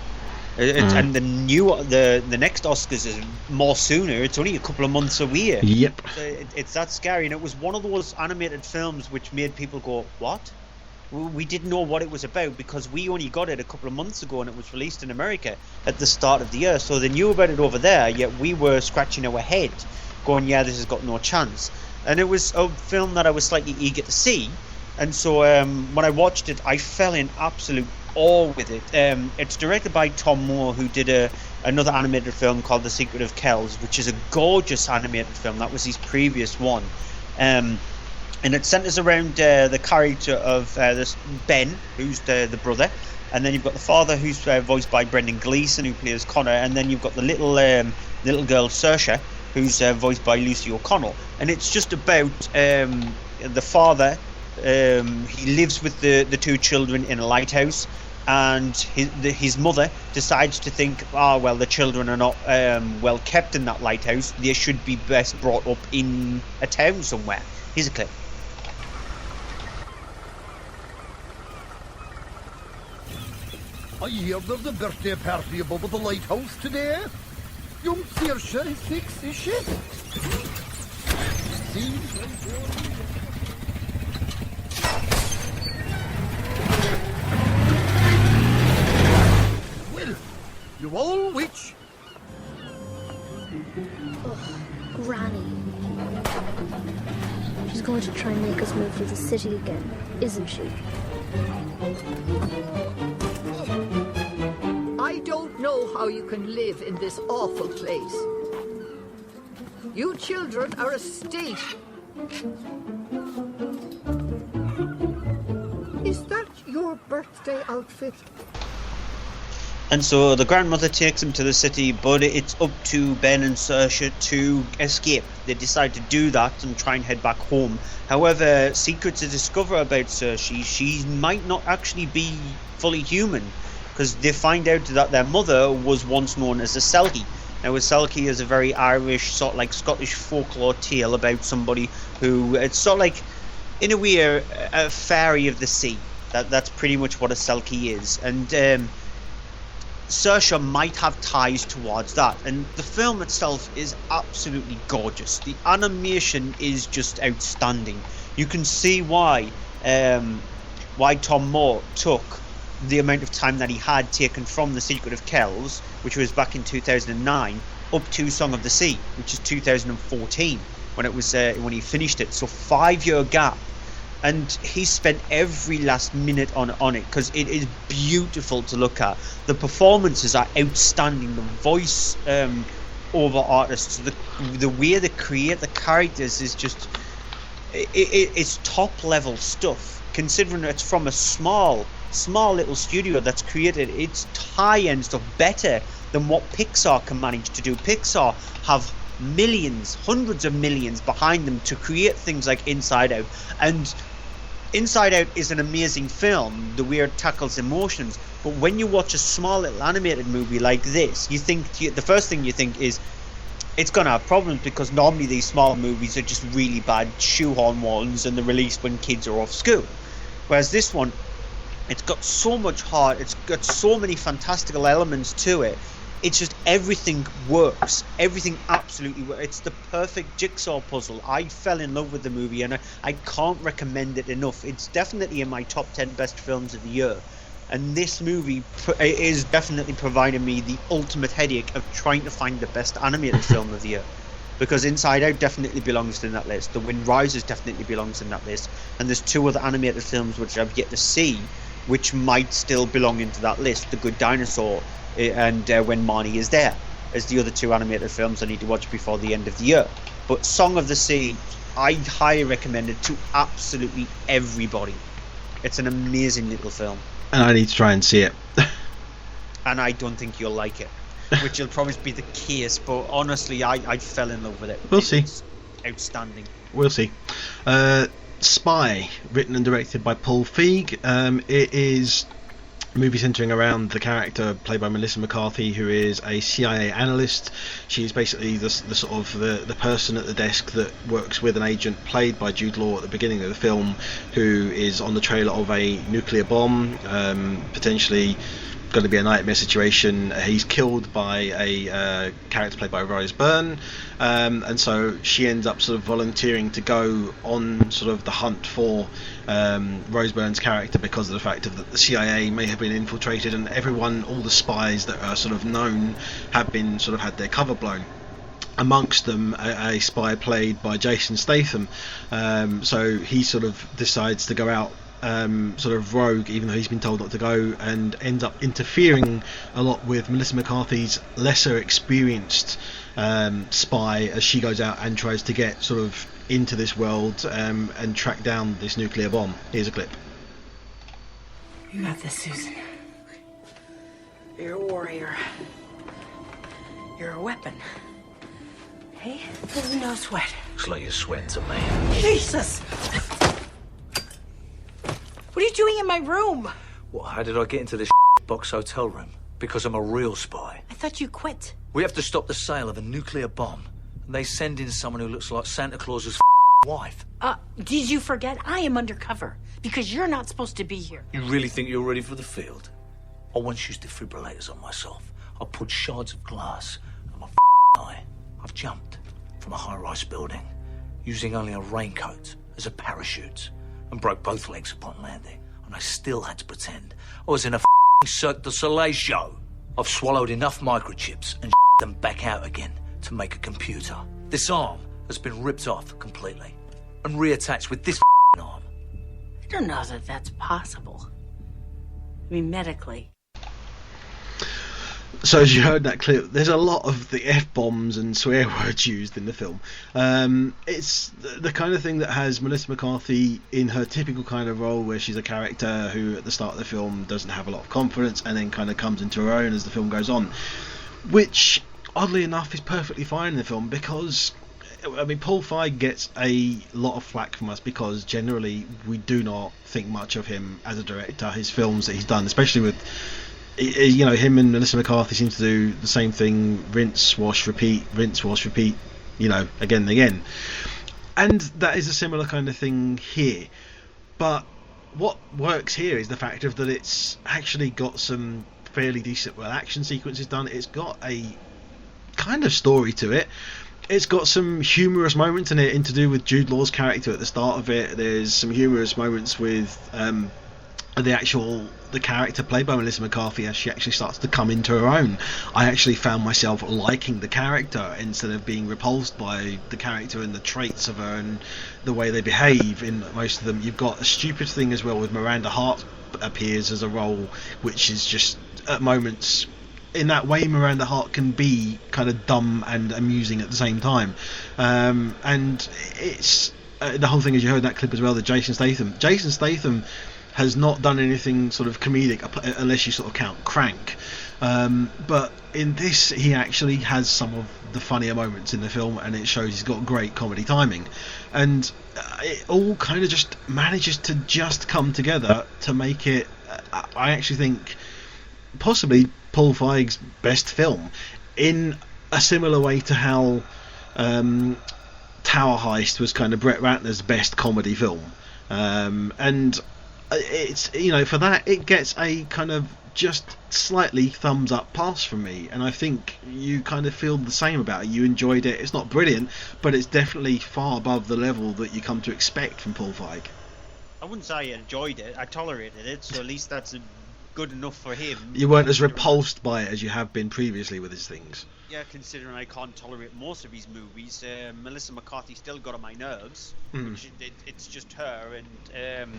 And the next Oscars is more sooner. It's only a couple of months away. Yep. So it's that scary, and it was one of those animated films which made people go, "What?" we didn't know what it was about because we only got it a couple of months ago and it was released in America at the start of the year. So they knew about it over there, yet we were scratching our head going, yeah, this has got no chance. And it was a film that I was slightly eager to see. And so when I watched it, I fell in absolute awe with it. It's directed by Tom Moore, who did another animated film called The Secret of Kells, which is a gorgeous animated film. That was his previous one. And it centres around the character of this Ben, who's the brother, and then you've got the father, who's voiced by Brendan Gleeson, who plays Connor, and then you've got the little girl Saoirse, who's voiced by Lucy O'Connell. And it's just about the father. He lives with the two children in a lighthouse, and his mother decides to think, well, the children are not well kept in that lighthouse. They should be best brought up in a town somewhere. Here's a clip. I hear there's a birthday party above at the lighthouse today. Young Saoirse is 6, is she? Well, you old witch. Granny. She's going to try and make us move to the city again, isn't she? I don't know how you can live in this awful place. You children are a state. Is that your birthday outfit? And so the grandmother takes him to the city, but it's up to Ben and Saoirse to escape. They decide to do that and try and head back home. However, secrets to discover about Saoirse, she might not actually be fully human, because they find out that their mother was once known as a Selkie. Now, a Selkie is a very Irish, sort of like Scottish folklore tale about somebody who, it's sort of like, in a way, a fairy of the sea. That's pretty much what a Selkie is. And Saoirse might have ties towards that. And the film itself is absolutely gorgeous. The animation is just outstanding. You can see why Tom Moore took the amount of time that he had taken from The Secret of Kells, which was back in 2009, up to Song of the Sea, which is 2014 when it was when he finished it. So 5-year gap, and he spent every last minute on it because it is beautiful to look at. The performances are outstanding. The voice over artists, the way they create the characters is just it's top level stuff. Considering it's from a small little studio that's created its high-end stuff better than what Pixar can manage to do. Pixar have millions, hundreds of millions behind them to create things like Inside Out. And Inside Out is an amazing film, the way it tackles emotions. But when you watch a small little animated movie like this, you think the first thing you think is it's going to have problems, because normally these small movies are just really bad shoehorn ones and they're released when kids are off school. Whereas this one, it's got so much heart, it's got so many fantastical elements to it. It's just everything works. Everything absolutely works. It's the perfect jigsaw puzzle. I fell in love with the movie and I can't recommend it enough. It's definitely in my top 10 best films of the year. And this movie is definitely providing me the ultimate headache of trying to find the best animated film of the year. Because Inside Out definitely belongs in that list. The Wind Rises definitely belongs in that list. And there's 2 other animated films which I've yet to see, which might still belong into that list. The Good Dinosaur and When Marnie Is There as the other 2 animated films I need to watch before the end of the year. But Song of the Sea, I highly recommend it to absolutely everybody. It's an amazing little film. And I need to try and see it. And I don't think you'll like it, which will probably be the case, but honestly, I fell in love with it. We'll see. Outstanding. We'll see. Spy, written and directed by Paul Feig. It is a movie centering around the character played by Melissa McCarthy, who is a CIA analyst. She's basically the sort of the person at the desk that works with an agent played by Jude Law at the beginning of the film, who is on the trail of a nuclear bomb, potentially going to be a nightmare situation. He's killed by a character played by Rose Byrne, and so she ends up sort of volunteering to go on sort of the hunt for Rose Byrne's character because of the fact that the CIA may have been infiltrated, and all the spies that are sort of known have been sort of had their cover blown. Amongst them, a spy played by Jason Statham. So he sort of decides to go out sort of rogue, even though he's been told not to go, and ends up interfering a lot with Melissa McCarthy's lesser experienced spy as she goes out and tries to get sort of into this world and track down this nuclear bomb. Here's a clip. You got this, Susan. You're a warrior. You're a weapon. Hey, there's no sweat. Looks like you're sweating to me. Jesus! What are you doing in my room? Well, how did I get into this box hotel room? Because I'm a real spy. I thought you quit. We have to stop the sale of a nuclear bomb. And they send in someone who looks like Santa Claus's wife. Did you forget? I am undercover. Because you're not supposed to be here. You really think you're ready for the field? I once used defibrillators on myself. I put shards of glass on my eye. I've jumped from a high-rise building using only a raincoat as a parachute and broke both legs upon landing. And I still had to pretend I was in a Cirque du Soleil show. I've swallowed enough microchips and them back out again to make a computer. This arm has been ripped off completely and reattached with this arm. I don't know that that's possible. I mean, medically. So as you heard that clip, there's a lot of the F-bombs and swear words used in the film. It's the kind of thing that has Melissa McCarthy in her typical kind of role where she's a character who at the start of the film doesn't have a lot of confidence and then kind of comes into her own as the film goes on. Which, oddly enough, is perfectly fine in the film because, I mean, Paul Feig gets a lot of flack from us because generally we do not think much of him as a director. His films that he's done, especially with... You know, him and Melissa McCarthy seem to do the same thing, rinse, wash, repeat, you know, again and again. And that is a similar kind of thing here. But what works here is the fact of that it's actually got some fairly decent action sequences done. It's got a kind of story to it. It's got some humorous moments in it, to do with Jude Law's character at the start of it. There's some humorous moments with the character played by Melissa McCarthy as she actually starts to come into her own. I actually found myself liking the character instead of being repulsed by the character and the traits of her and the way they behave in most of them. You've got a stupid thing as well with Miranda Hart appears as a role which is just at moments in that way Miranda Hart can be kind of dumb and amusing at the same time, and it's the whole thing, as you heard in that clip as well, that Jason Statham has not done anything sort of comedic unless you sort of count Crank, but in this he actually has some of the funnier moments in the film, and it shows he's got great comedy timing, and it all kind of just manages to just come together to make it, I actually think, possibly Paul Feig's best film, in a similar way to how Tower Heist was kind of Brett Ratner's best comedy film, and it's, you know, for that it gets a kind of just slightly thumbs up pass from me, and I think you kind of feel the same about it. You enjoyed it. It's not brilliant, but it's definitely far above the level that you come to expect from Paul Feig. I wouldn't say I enjoyed it, I tolerated it, so at least that's good enough for him. You weren't as repulsed by it as you have been previously with his things. Yeah, considering I can't tolerate most of his movies, Melissa McCarthy still got on my nerves. Which it's just her, and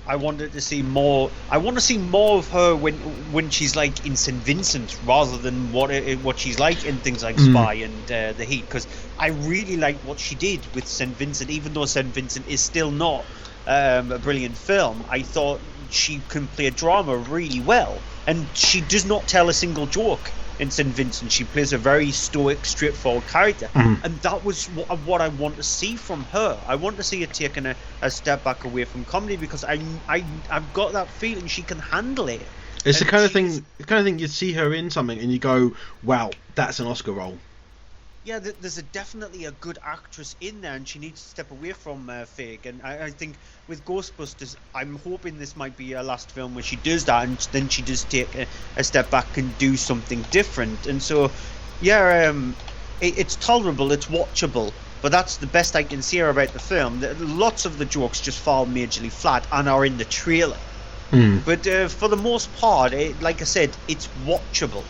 I wanted to see more. I want to see more of her when she's like in St. Vincent, rather than what she's like in things like Spy and The Heat, because I really liked what she did with St. Vincent, even though St. Vincent is still not a brilliant film. I thought she can play a drama really well, and she does not tell a single joke in St. Vincent. She plays a very stoic, straightforward character, and that was what I want to see from her. I want to see her taking a step back away from comedy, because I've got that feeling she can handle it. It's the kind of thing you'd see her in something and you go, wow, that's an Oscar role. Yeah, there's definitely a good actress in there, and she needs to step away from Fake. And I think with Ghostbusters, I'm hoping this might be her last film where she does that, and then she does take a step back and do something different. And so, yeah, it's tolerable, it's watchable, but that's the best I can say about the film. Lots of the jokes just fall majorly flat and are in the trailer. But for the most part, like I said, it's watchable.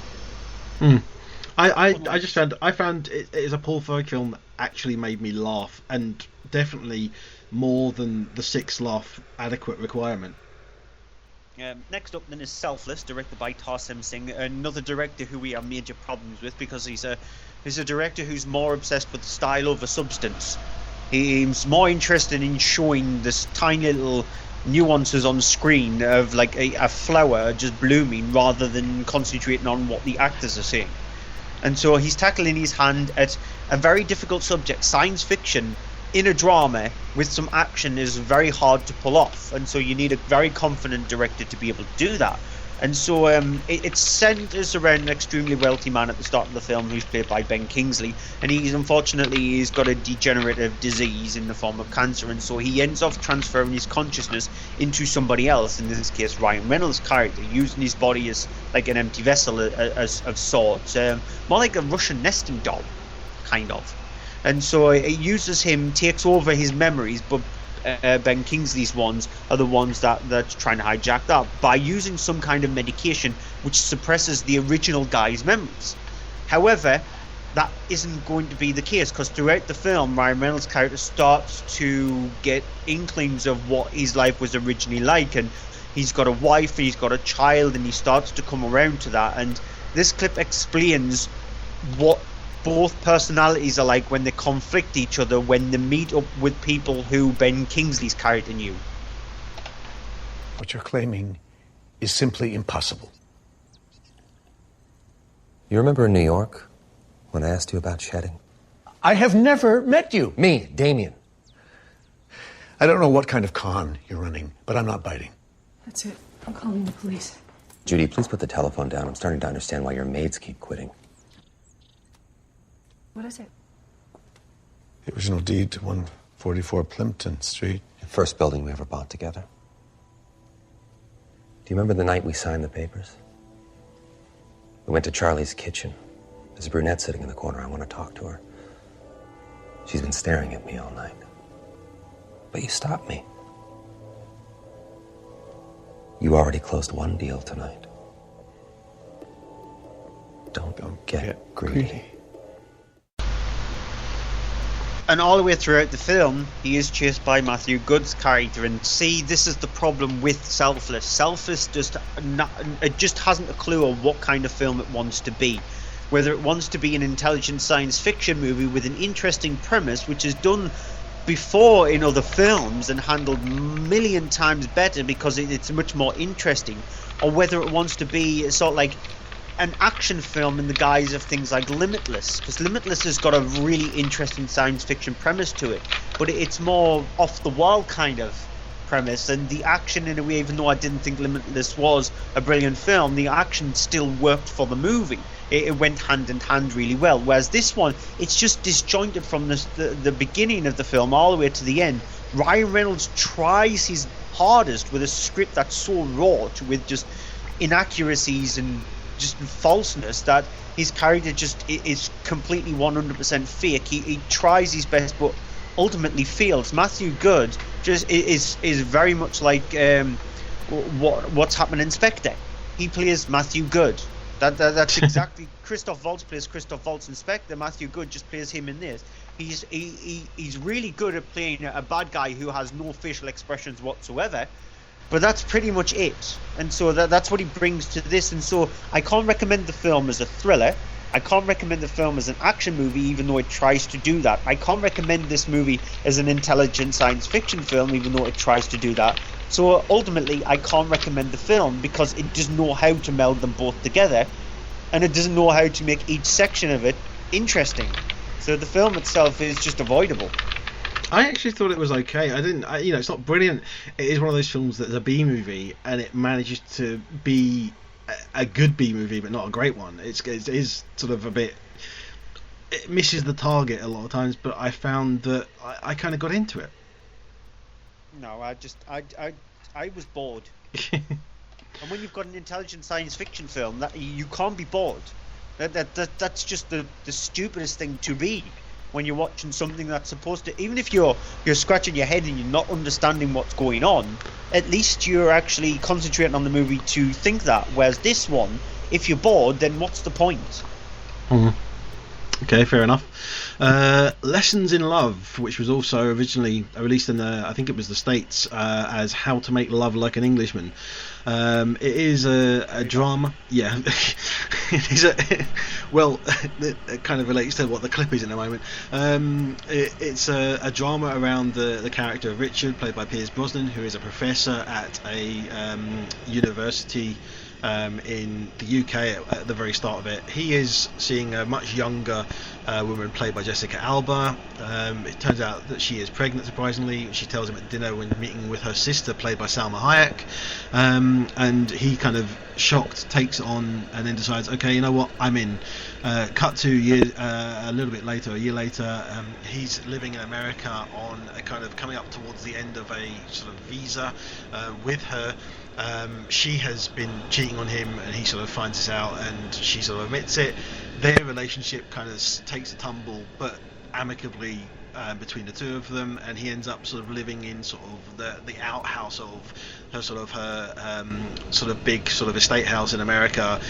I found it is a Paul Feig film that actually made me laugh, and definitely more than the 6 laugh adequate requirement. Next up then is Selfless, directed by Tarsem Singh, another director who we have major problems with because he's a director who's more obsessed with style over substance. He's more interested in showing this tiny little nuances on screen of like a flower just blooming rather than concentrating on what the actors are saying. And so he's tackling his hand at a very difficult subject. Science fiction in a drama with some action is very hard to pull off, and so you need a very confident director to be able to do that. And so it centers around an extremely wealthy man at the start of the film who's played by Ben Kingsley, and he's got a degenerative disease in the form of cancer, and so he ends up transferring his consciousness into somebody else, in this case Ryan Reynolds' character, using his body as like an empty vessel of sorts, more like a Russian nesting doll, kind of. And so it uses him, takes over his memories, but Ben Kingsley's ones are the ones that's trying to hijack that by using some kind of medication which suppresses the original guy's memories. However, that isn't going to be the case, because throughout the film Ryan Reynolds' character starts to get inklings of what his life was originally like, and he's got a wife, he's got a child, and he starts to come around to that. And this clip explains what both personalities are like when they conflict each other when they meet up with people who Ben Kingsley's character knew. What you're claiming is simply impossible. You remember in New York when I asked you about shedding? I have never met you. Me, Damien. I don't know what kind of con you're running, but I'm not biting. That's it. I'm calling the police. Judy, please put the telephone down. I'm starting to understand why your maids keep quitting. What is it? The original deed to 144 Plimpton Street. The first building we ever bought together. Do you remember the night we signed the papers? We went to Charlie's kitchen. There's a brunette sitting in the corner. I want to talk to her. She's been staring at me all night. But you stopped me. You already closed one deal tonight. Don't get greedy. And all the way throughout the film, he is chased by Matthew Good's character. And see, this is the problem with Selfless. Selfless just hasn't a clue of what kind of film it wants to be. Whether it wants to be an intelligent science fiction movie with an interesting premise, which is done before in other films and handled a million times better because it's much more interesting, or whether it wants to be sort of like an action film in the guise of things like Limitless, because Limitless has got a really interesting science fiction premise to it, but it's more off the wall kind of premise, and the action in a way, even though I didn't think Limitless was a brilliant film, the action still worked for the movie. It went hand in hand really well, whereas this one, it's just disjointed from the beginning of the film all the way to the end. Ryan Reynolds tries his hardest with a script that's so raw, with just inaccuracies and just falseness, that his character just is completely 100% fake. He tries his best but ultimately fails. Matthew Good just is very much like What's Happening Inspector. He plays Matthew Good. That's exactly Christoph Waltz plays Christoph Waltz Inspector. Matthew Good just plays him in this. He's really good at playing a bad guy who has no facial expressions whatsoever. But that's pretty much it. And so that's what he brings to this. And so I can't recommend the film as a thriller. I can't recommend the film as an action movie, even though it tries to do that. I can't recommend this movie as an intelligent science fiction film, even though it tries to do that. So ultimately, I can't recommend the film because it doesn't know how to meld them both together, and it doesn't know how to make each section of it interesting. So the film itself is just avoidable. I actually thought it was okay. It's not brilliant. It is one of those films that's a B movie, and it manages to be a good B movie, but not a great one. It is sort of a bit it misses the target a lot of times, but I found that I kind of got into it. No, I was bored. And when you've got an intelligent science fiction film, that you can't be bored. That's just the stupidest thing to be when you're watching something that's supposed to. Even if you're scratching your head and you're not understanding what's going on, at least you're actually concentrating on the movie to think that. Whereas this one, if you're bored, then what's the point? Mm-hmm. Okay, fair enough. Lessons in Love, which was also originally released in I think it was the States, as How to Make Love Like an Englishman. It is a drama. Yeah, it is it kind of relates to what the clip is in a moment. It's a drama around the character of Richard, played by Pierce Brosnan, who is a professor at a university in the UK at the very start of it. He is seeing a much younger woman played by Jessica Alba. It turns out that she is pregnant, surprisingly. She tells him at dinner when meeting with her sister, played by Salma Hayek, and he kind of shocked takes it on and then decides, okay, you know what, I'm in. Cut to a little bit later, a year later, he's living in America on a kind of coming up towards the end of a sort of visa with her. She has been cheating on him, and he sort of finds this out, and she sort of admits it. Their relationship kind of takes a tumble, but amicably between the two of them, and he ends up sort of living in sort of the outhouse of her sort of big sort of estate house in America,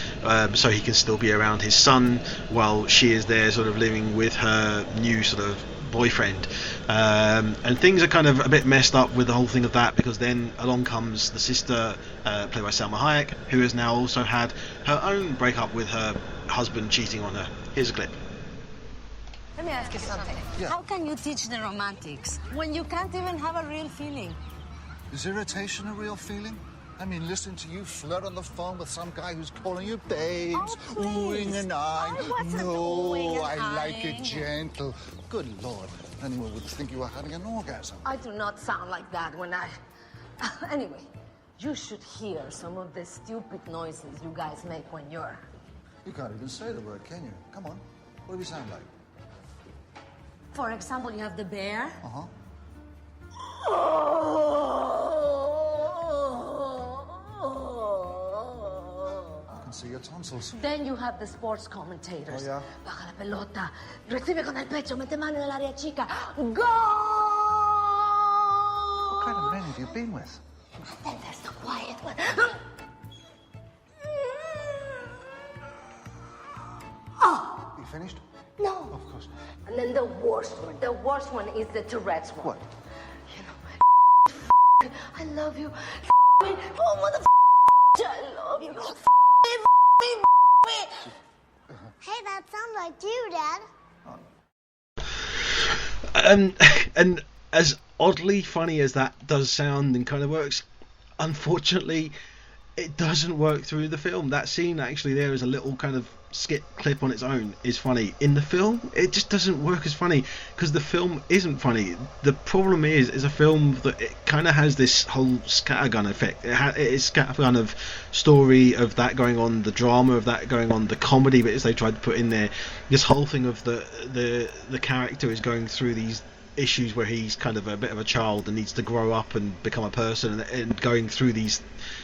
so he can still be around his son while she is there sort of living with her new sort of boyfriend, and things are kind of a bit messed up with the whole thing of that, because then along comes the sister, played by Salma Hayek, who has now also had her own breakup with her husband cheating on her. Here's a clip. Let me ask you something. Yeah. How can you teach the romantics when you can't even have a real feeling? Is irritation a real feeling? I mean, listening to you flirt on the phone with some guy who's calling you babes, oohing and eyeing. No, I like it gentle. Good Lord, anyone would think you were having an orgasm. I do not sound like that when I... Anyway, you should hear some of the stupid noises you guys make when you're... You can't even say the word, can you? Come on, what do we sound like? For example, you have the bear. Uh-huh. I can see your tonsils. Then you have the sports commentators. Oh, yeah? Baja la pelota. Recibe con el pecho. Mete mano en el área chica. Go! What kind of men have you been with? Then there's the quiet one. Oh! You finished? No. Of course not. And then the worst one. The worst one is the Tourette's one. What? You know, I love you. Me. Oh, mother. I love you. Hey, that sounds like you, Dad. And as oddly funny as that does sound and kind of works, unfortunately, it doesn't work through the film. That scene actually there is a little kind of skit clip on its own is funny. In the film, it just doesn't work as funny because the film isn't funny. The problem is a film that it kind of has this whole scattergun effect. It's scattergun of story of that going on, the drama of that going on, the comedy bits they tried to put in there. This whole thing of the character is going through these issues where he's kind of a bit of a child and needs to grow up and become a person, and going through these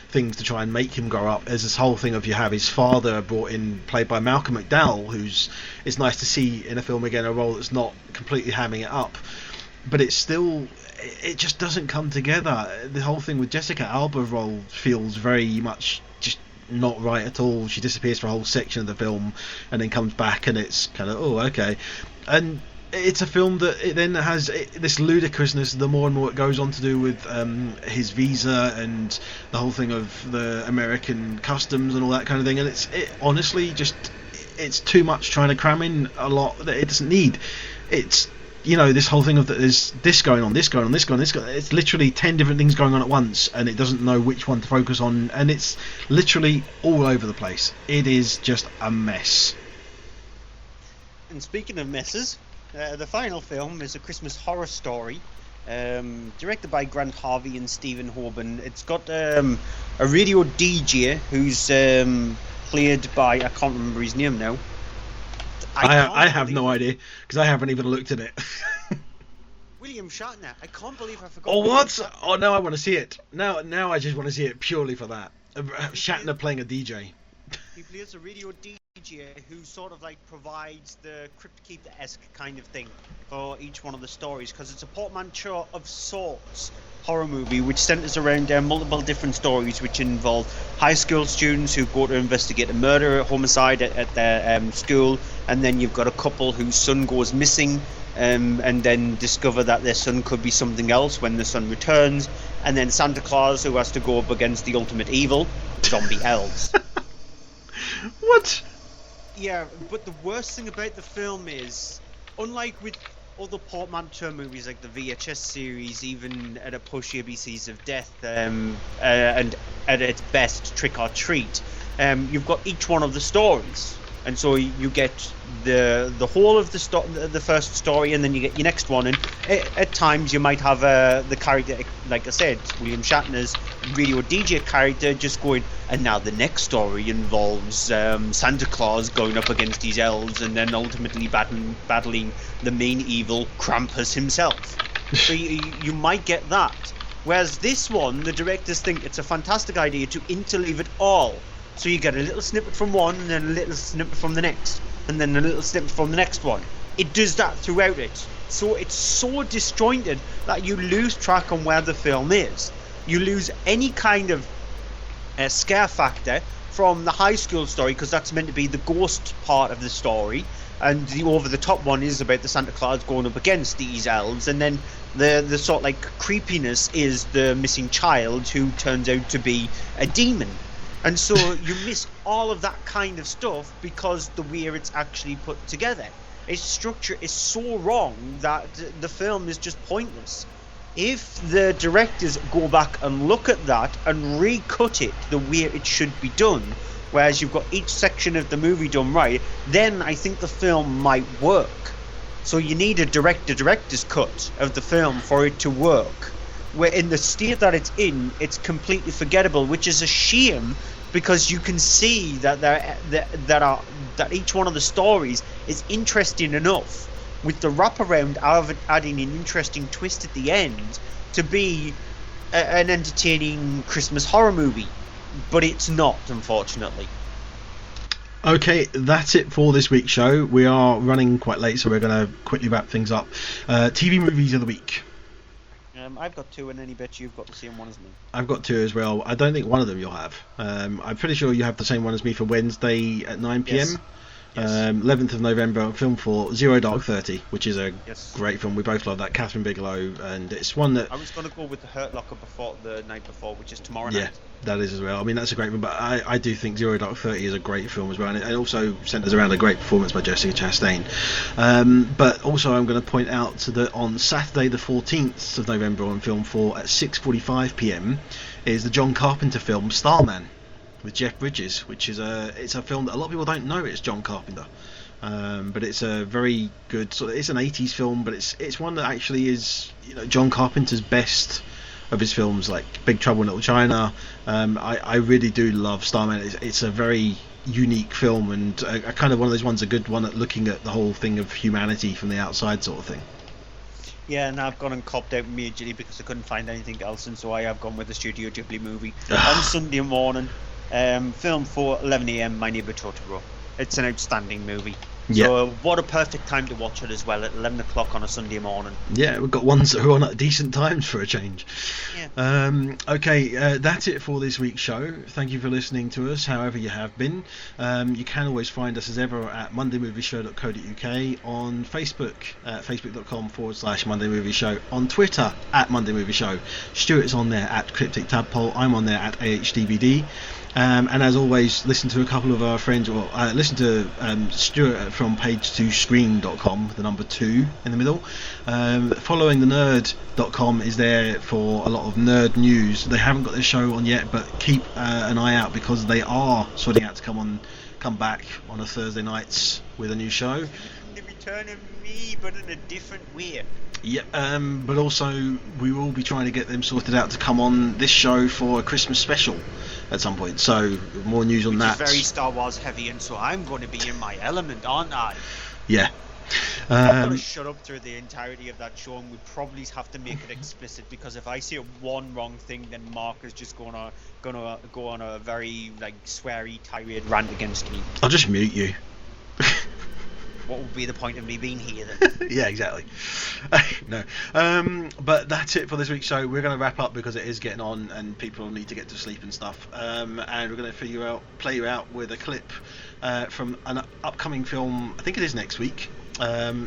things to try and make him grow up. There's this whole thing of you have his father brought in, played by Malcolm McDowell, who's it's nice to see in a film again, a role that's not completely hamming it up, but it's still, it just doesn't come together. The whole thing with Jessica Alba's role feels very much just not right at all. She disappears for a whole section of the film and then comes back, and it's kind of, oh, okay. And it's a film that it then has this ludicrousness the more and more it goes on to do with his visa and the whole thing of the American customs and all that kind of thing, and it honestly just, it's too much trying to cram in a lot that it doesn't need. It's, you know, this whole thing of that there's this going on, this going on, this going on, this going on. It's literally 10 different things going on at once, and it doesn't know which one to focus on, and it's literally all over the place. It is just a mess. And speaking of messes, the final film is A Christmas Horror Story, directed by Grant Harvey and Stephen Hoban. It's got a radio DJ who's played by, I can't remember his name now. I have no idea because I haven't even looked at it. William Shatner. I can't believe I forgot. Oh, what? Oh, no, I want to see it. Now I just want to see it purely for that. Shatner playing a DJ. He plays a radio DJ who sort of like provides the Crypt Keeper-esque kind of thing for each one of the stories, because it's a portmanteau of sorts horror movie which centers around multiple different stories which involve high school students who go to investigate a murder, a homicide at their school, and then you've got a couple whose son goes missing and then discover that their son could be something else when the son returns, and then Santa Claus who has to go up against the ultimate evil, zombie elves. What? Yeah, but the worst thing about the film is, unlike with other portmanteau movies like the VHS series, even at a push ABCs of Death, and at its best Trick or Treat, you've got each one of the stories, and so you get the whole of the first story, and then you get your next one, and at times you might have the character, like I said, William Shatner's radio DJ character just going, and now the next story involves Santa Claus going up against these elves and then ultimately battling the main evil, Krampus himself. So you might get that. Whereas this one, the directors think it's a fantastic idea to interleave it all. So you get a little snippet from one, and then a little snippet from the next, and then a little snippet from the next one. It does that throughout it. So it's so disjointed that you lose track on where the film is. You lose any kind of scare factor from the high school story, because that's meant to be the ghost part of the story, and the over-the-top one is about the Santa Claus going up against these elves, and then the sort of like creepiness is the missing child who turns out to be a demon. And so you miss all of that kind of stuff because the way it's actually put together. Its structure is so wrong that the film is just pointless. If the directors go back and look at that and recut it the way it should be done, whereas you've got each section of the movie done right, then I think the film might work. So you need a director's cut of the film for it to work. Where in the state that it's in, it's completely forgettable, which is a shame, because you can see that that each one of the stories is interesting enough, with the wraparound adding an interesting twist at the end to be an entertaining Christmas horror movie, but it's not, unfortunately. Okay, that's it for this week's show. We are running quite late, so we're going to quickly wrap things up. TV movies of the week. I've got two, and any bet you've got the same one as me. I've got two as well. I don't think one of them you'll have. I'm pretty sure you have the same one as me for Wednesday at 9 p.m. Yes. 11th of November, film for Zero Dark 30, which is a great film. We both love that. Catherine Bigelow, and it's one that... I was going to go with The Hurt Locker the night before, which is tomorrow night. Yeah, that is as well. I mean, that's a great one, but I do think Zero Dark 30 is a great film as well, and it also centres around a great performance by Jessica Chastain. But also I'm going to point out that on Saturday the 14th of November on Film 4 at 6:45 p.m. is the John Carpenter film Starman, with Jeff Bridges, which is it's a film that a lot of people don't know it's John Carpenter, but it's a very good it's an 80s film, but it's one that actually is, you know, John Carpenter's best of his films, like Big Trouble in Little China. I really do love Starman. It's a very unique film, and a kind of one of those ones, a good one at looking at the whole thing of humanity from the outside sort of thing. Yeah, and I've gone and copped out majorly because I couldn't find anything else, and so I have gone with the Studio Ghibli movie on Sunday morning. Film for 11 a.m. My Neighbor Totoro. It's an outstanding movie. Yeah. So what a perfect time to watch it as well, at 11 o'clock on a Sunday morning. Yeah, we've got ones that are on at decent times for a change. Yeah. Okay, that's it for this week's show. Thank you for listening to us, however you have been. You can always find us as ever at mondaymovieshow.co.uk, on Facebook at facebook.com/mondaymovieshow, on Twitter at mondaymovieshow. Stuart's on there at Cryptic Tadpole, I'm on there at AHDBD. And as always, listen to a couple of our friends, or listen to Stuart from page2screen.com, the number 2 in the middle. Followingthenerd.com is there for a lot of nerd news. They haven't got their show on yet, but keep an eye out, because they are sorting out to come back on a Thursday nights with a new show. The return of me, but in a different way. Yeah, but also we will be trying to get them sorted out to come on this show for a Christmas special. at some point. So more news on that. It's very Star Wars heavy, and so I'm going to be in my element, aren't I? Yeah. I'm going to shut up through the entirety of that show, and we probably have to make it explicit, because if I say one wrong thing, then Mark is just gonna go on a very sweary tirade rant against me. I'll just mute you. What would be the point of me being here then? Yeah, exactly. No. But that's it for this week's show. We're going to wrap up because it is getting on and people need to get to sleep and stuff. And we're going to play you out with a clip from an upcoming film. I think it is next week.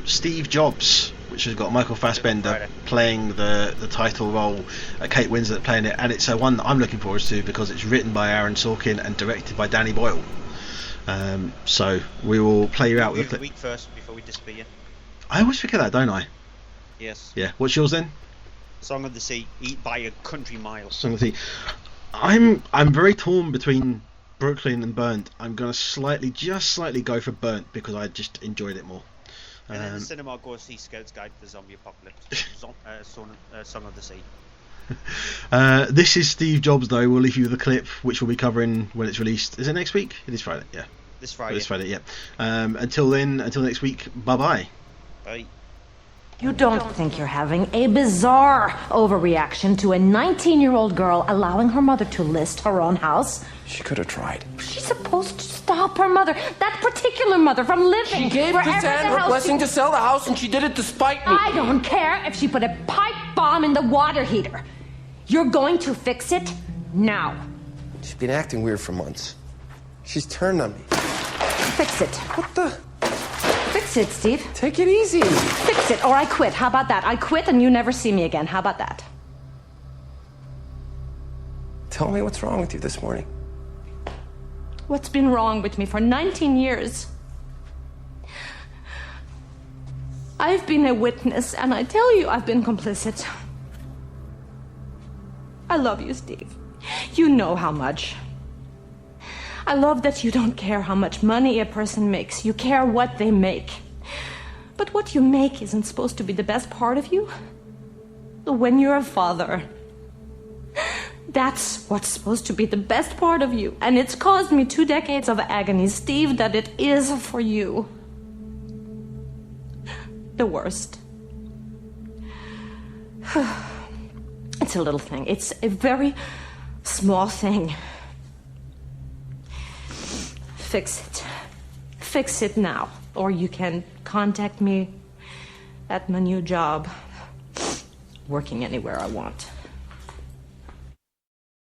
Steve Jobs, which has got Michael Fassbender playing the title role, Kate Winslet playing it, and it's one that I'm looking forward to because it's written by Aaron Sorkin and directed by Danny Boyle. So we will play you out with a clip. Week first before we disappear. I always forget that, don't I? Yes. Yeah. What's yours then? Song of the Sea, Eat by a Country Mile. Song of the Sea. I'm very torn between Brooklyn and Burnt. I'm going to just slightly go for Burnt because I just enjoyed it more. And in the cinema, go see Scout's Guide to the Zombie Apocalypse. Song of the Sea. This is Steve Jobs, though. We'll leave you with a clip, which we'll be covering when it's released. Is it next week? It is Friday, yeah. This Friday. Yeah. Until then, until next week, bye-bye. Bye. You don't think you're having a bizarre overreaction to a 19-year-old girl allowing her mother to list her own house? She could have tried. She's supposed to stop her mother, that particular mother, from living. She gave Suzanne her blessing to sell the house, and she did it despite me. I don't care if she put a pipe bomb in the water heater. You're going to fix it now. She's been acting weird for months. She's turned on me. Fix it. What the? Fix it, Steve. Take it easy. Fix it, or I quit. How about that? I quit and you never see me again. How about that? Tell me what's wrong with you this morning. What's been wrong with me for 19 years? I've been a witness, and I tell you I've been complicit. I love you, Steve. You know how much. I love that you don't care how much money a person makes. You care what they make. But what you make isn't supposed to be the best part of you. When you're a father, that's what's supposed to be the best part of you. And it's caused me 2 decades of agony, Steve, that it is for you. The worst. It's a little thing. It's a very small thing. Fix it. Fix it now. Or you can contact me at my new job. Working anywhere I want.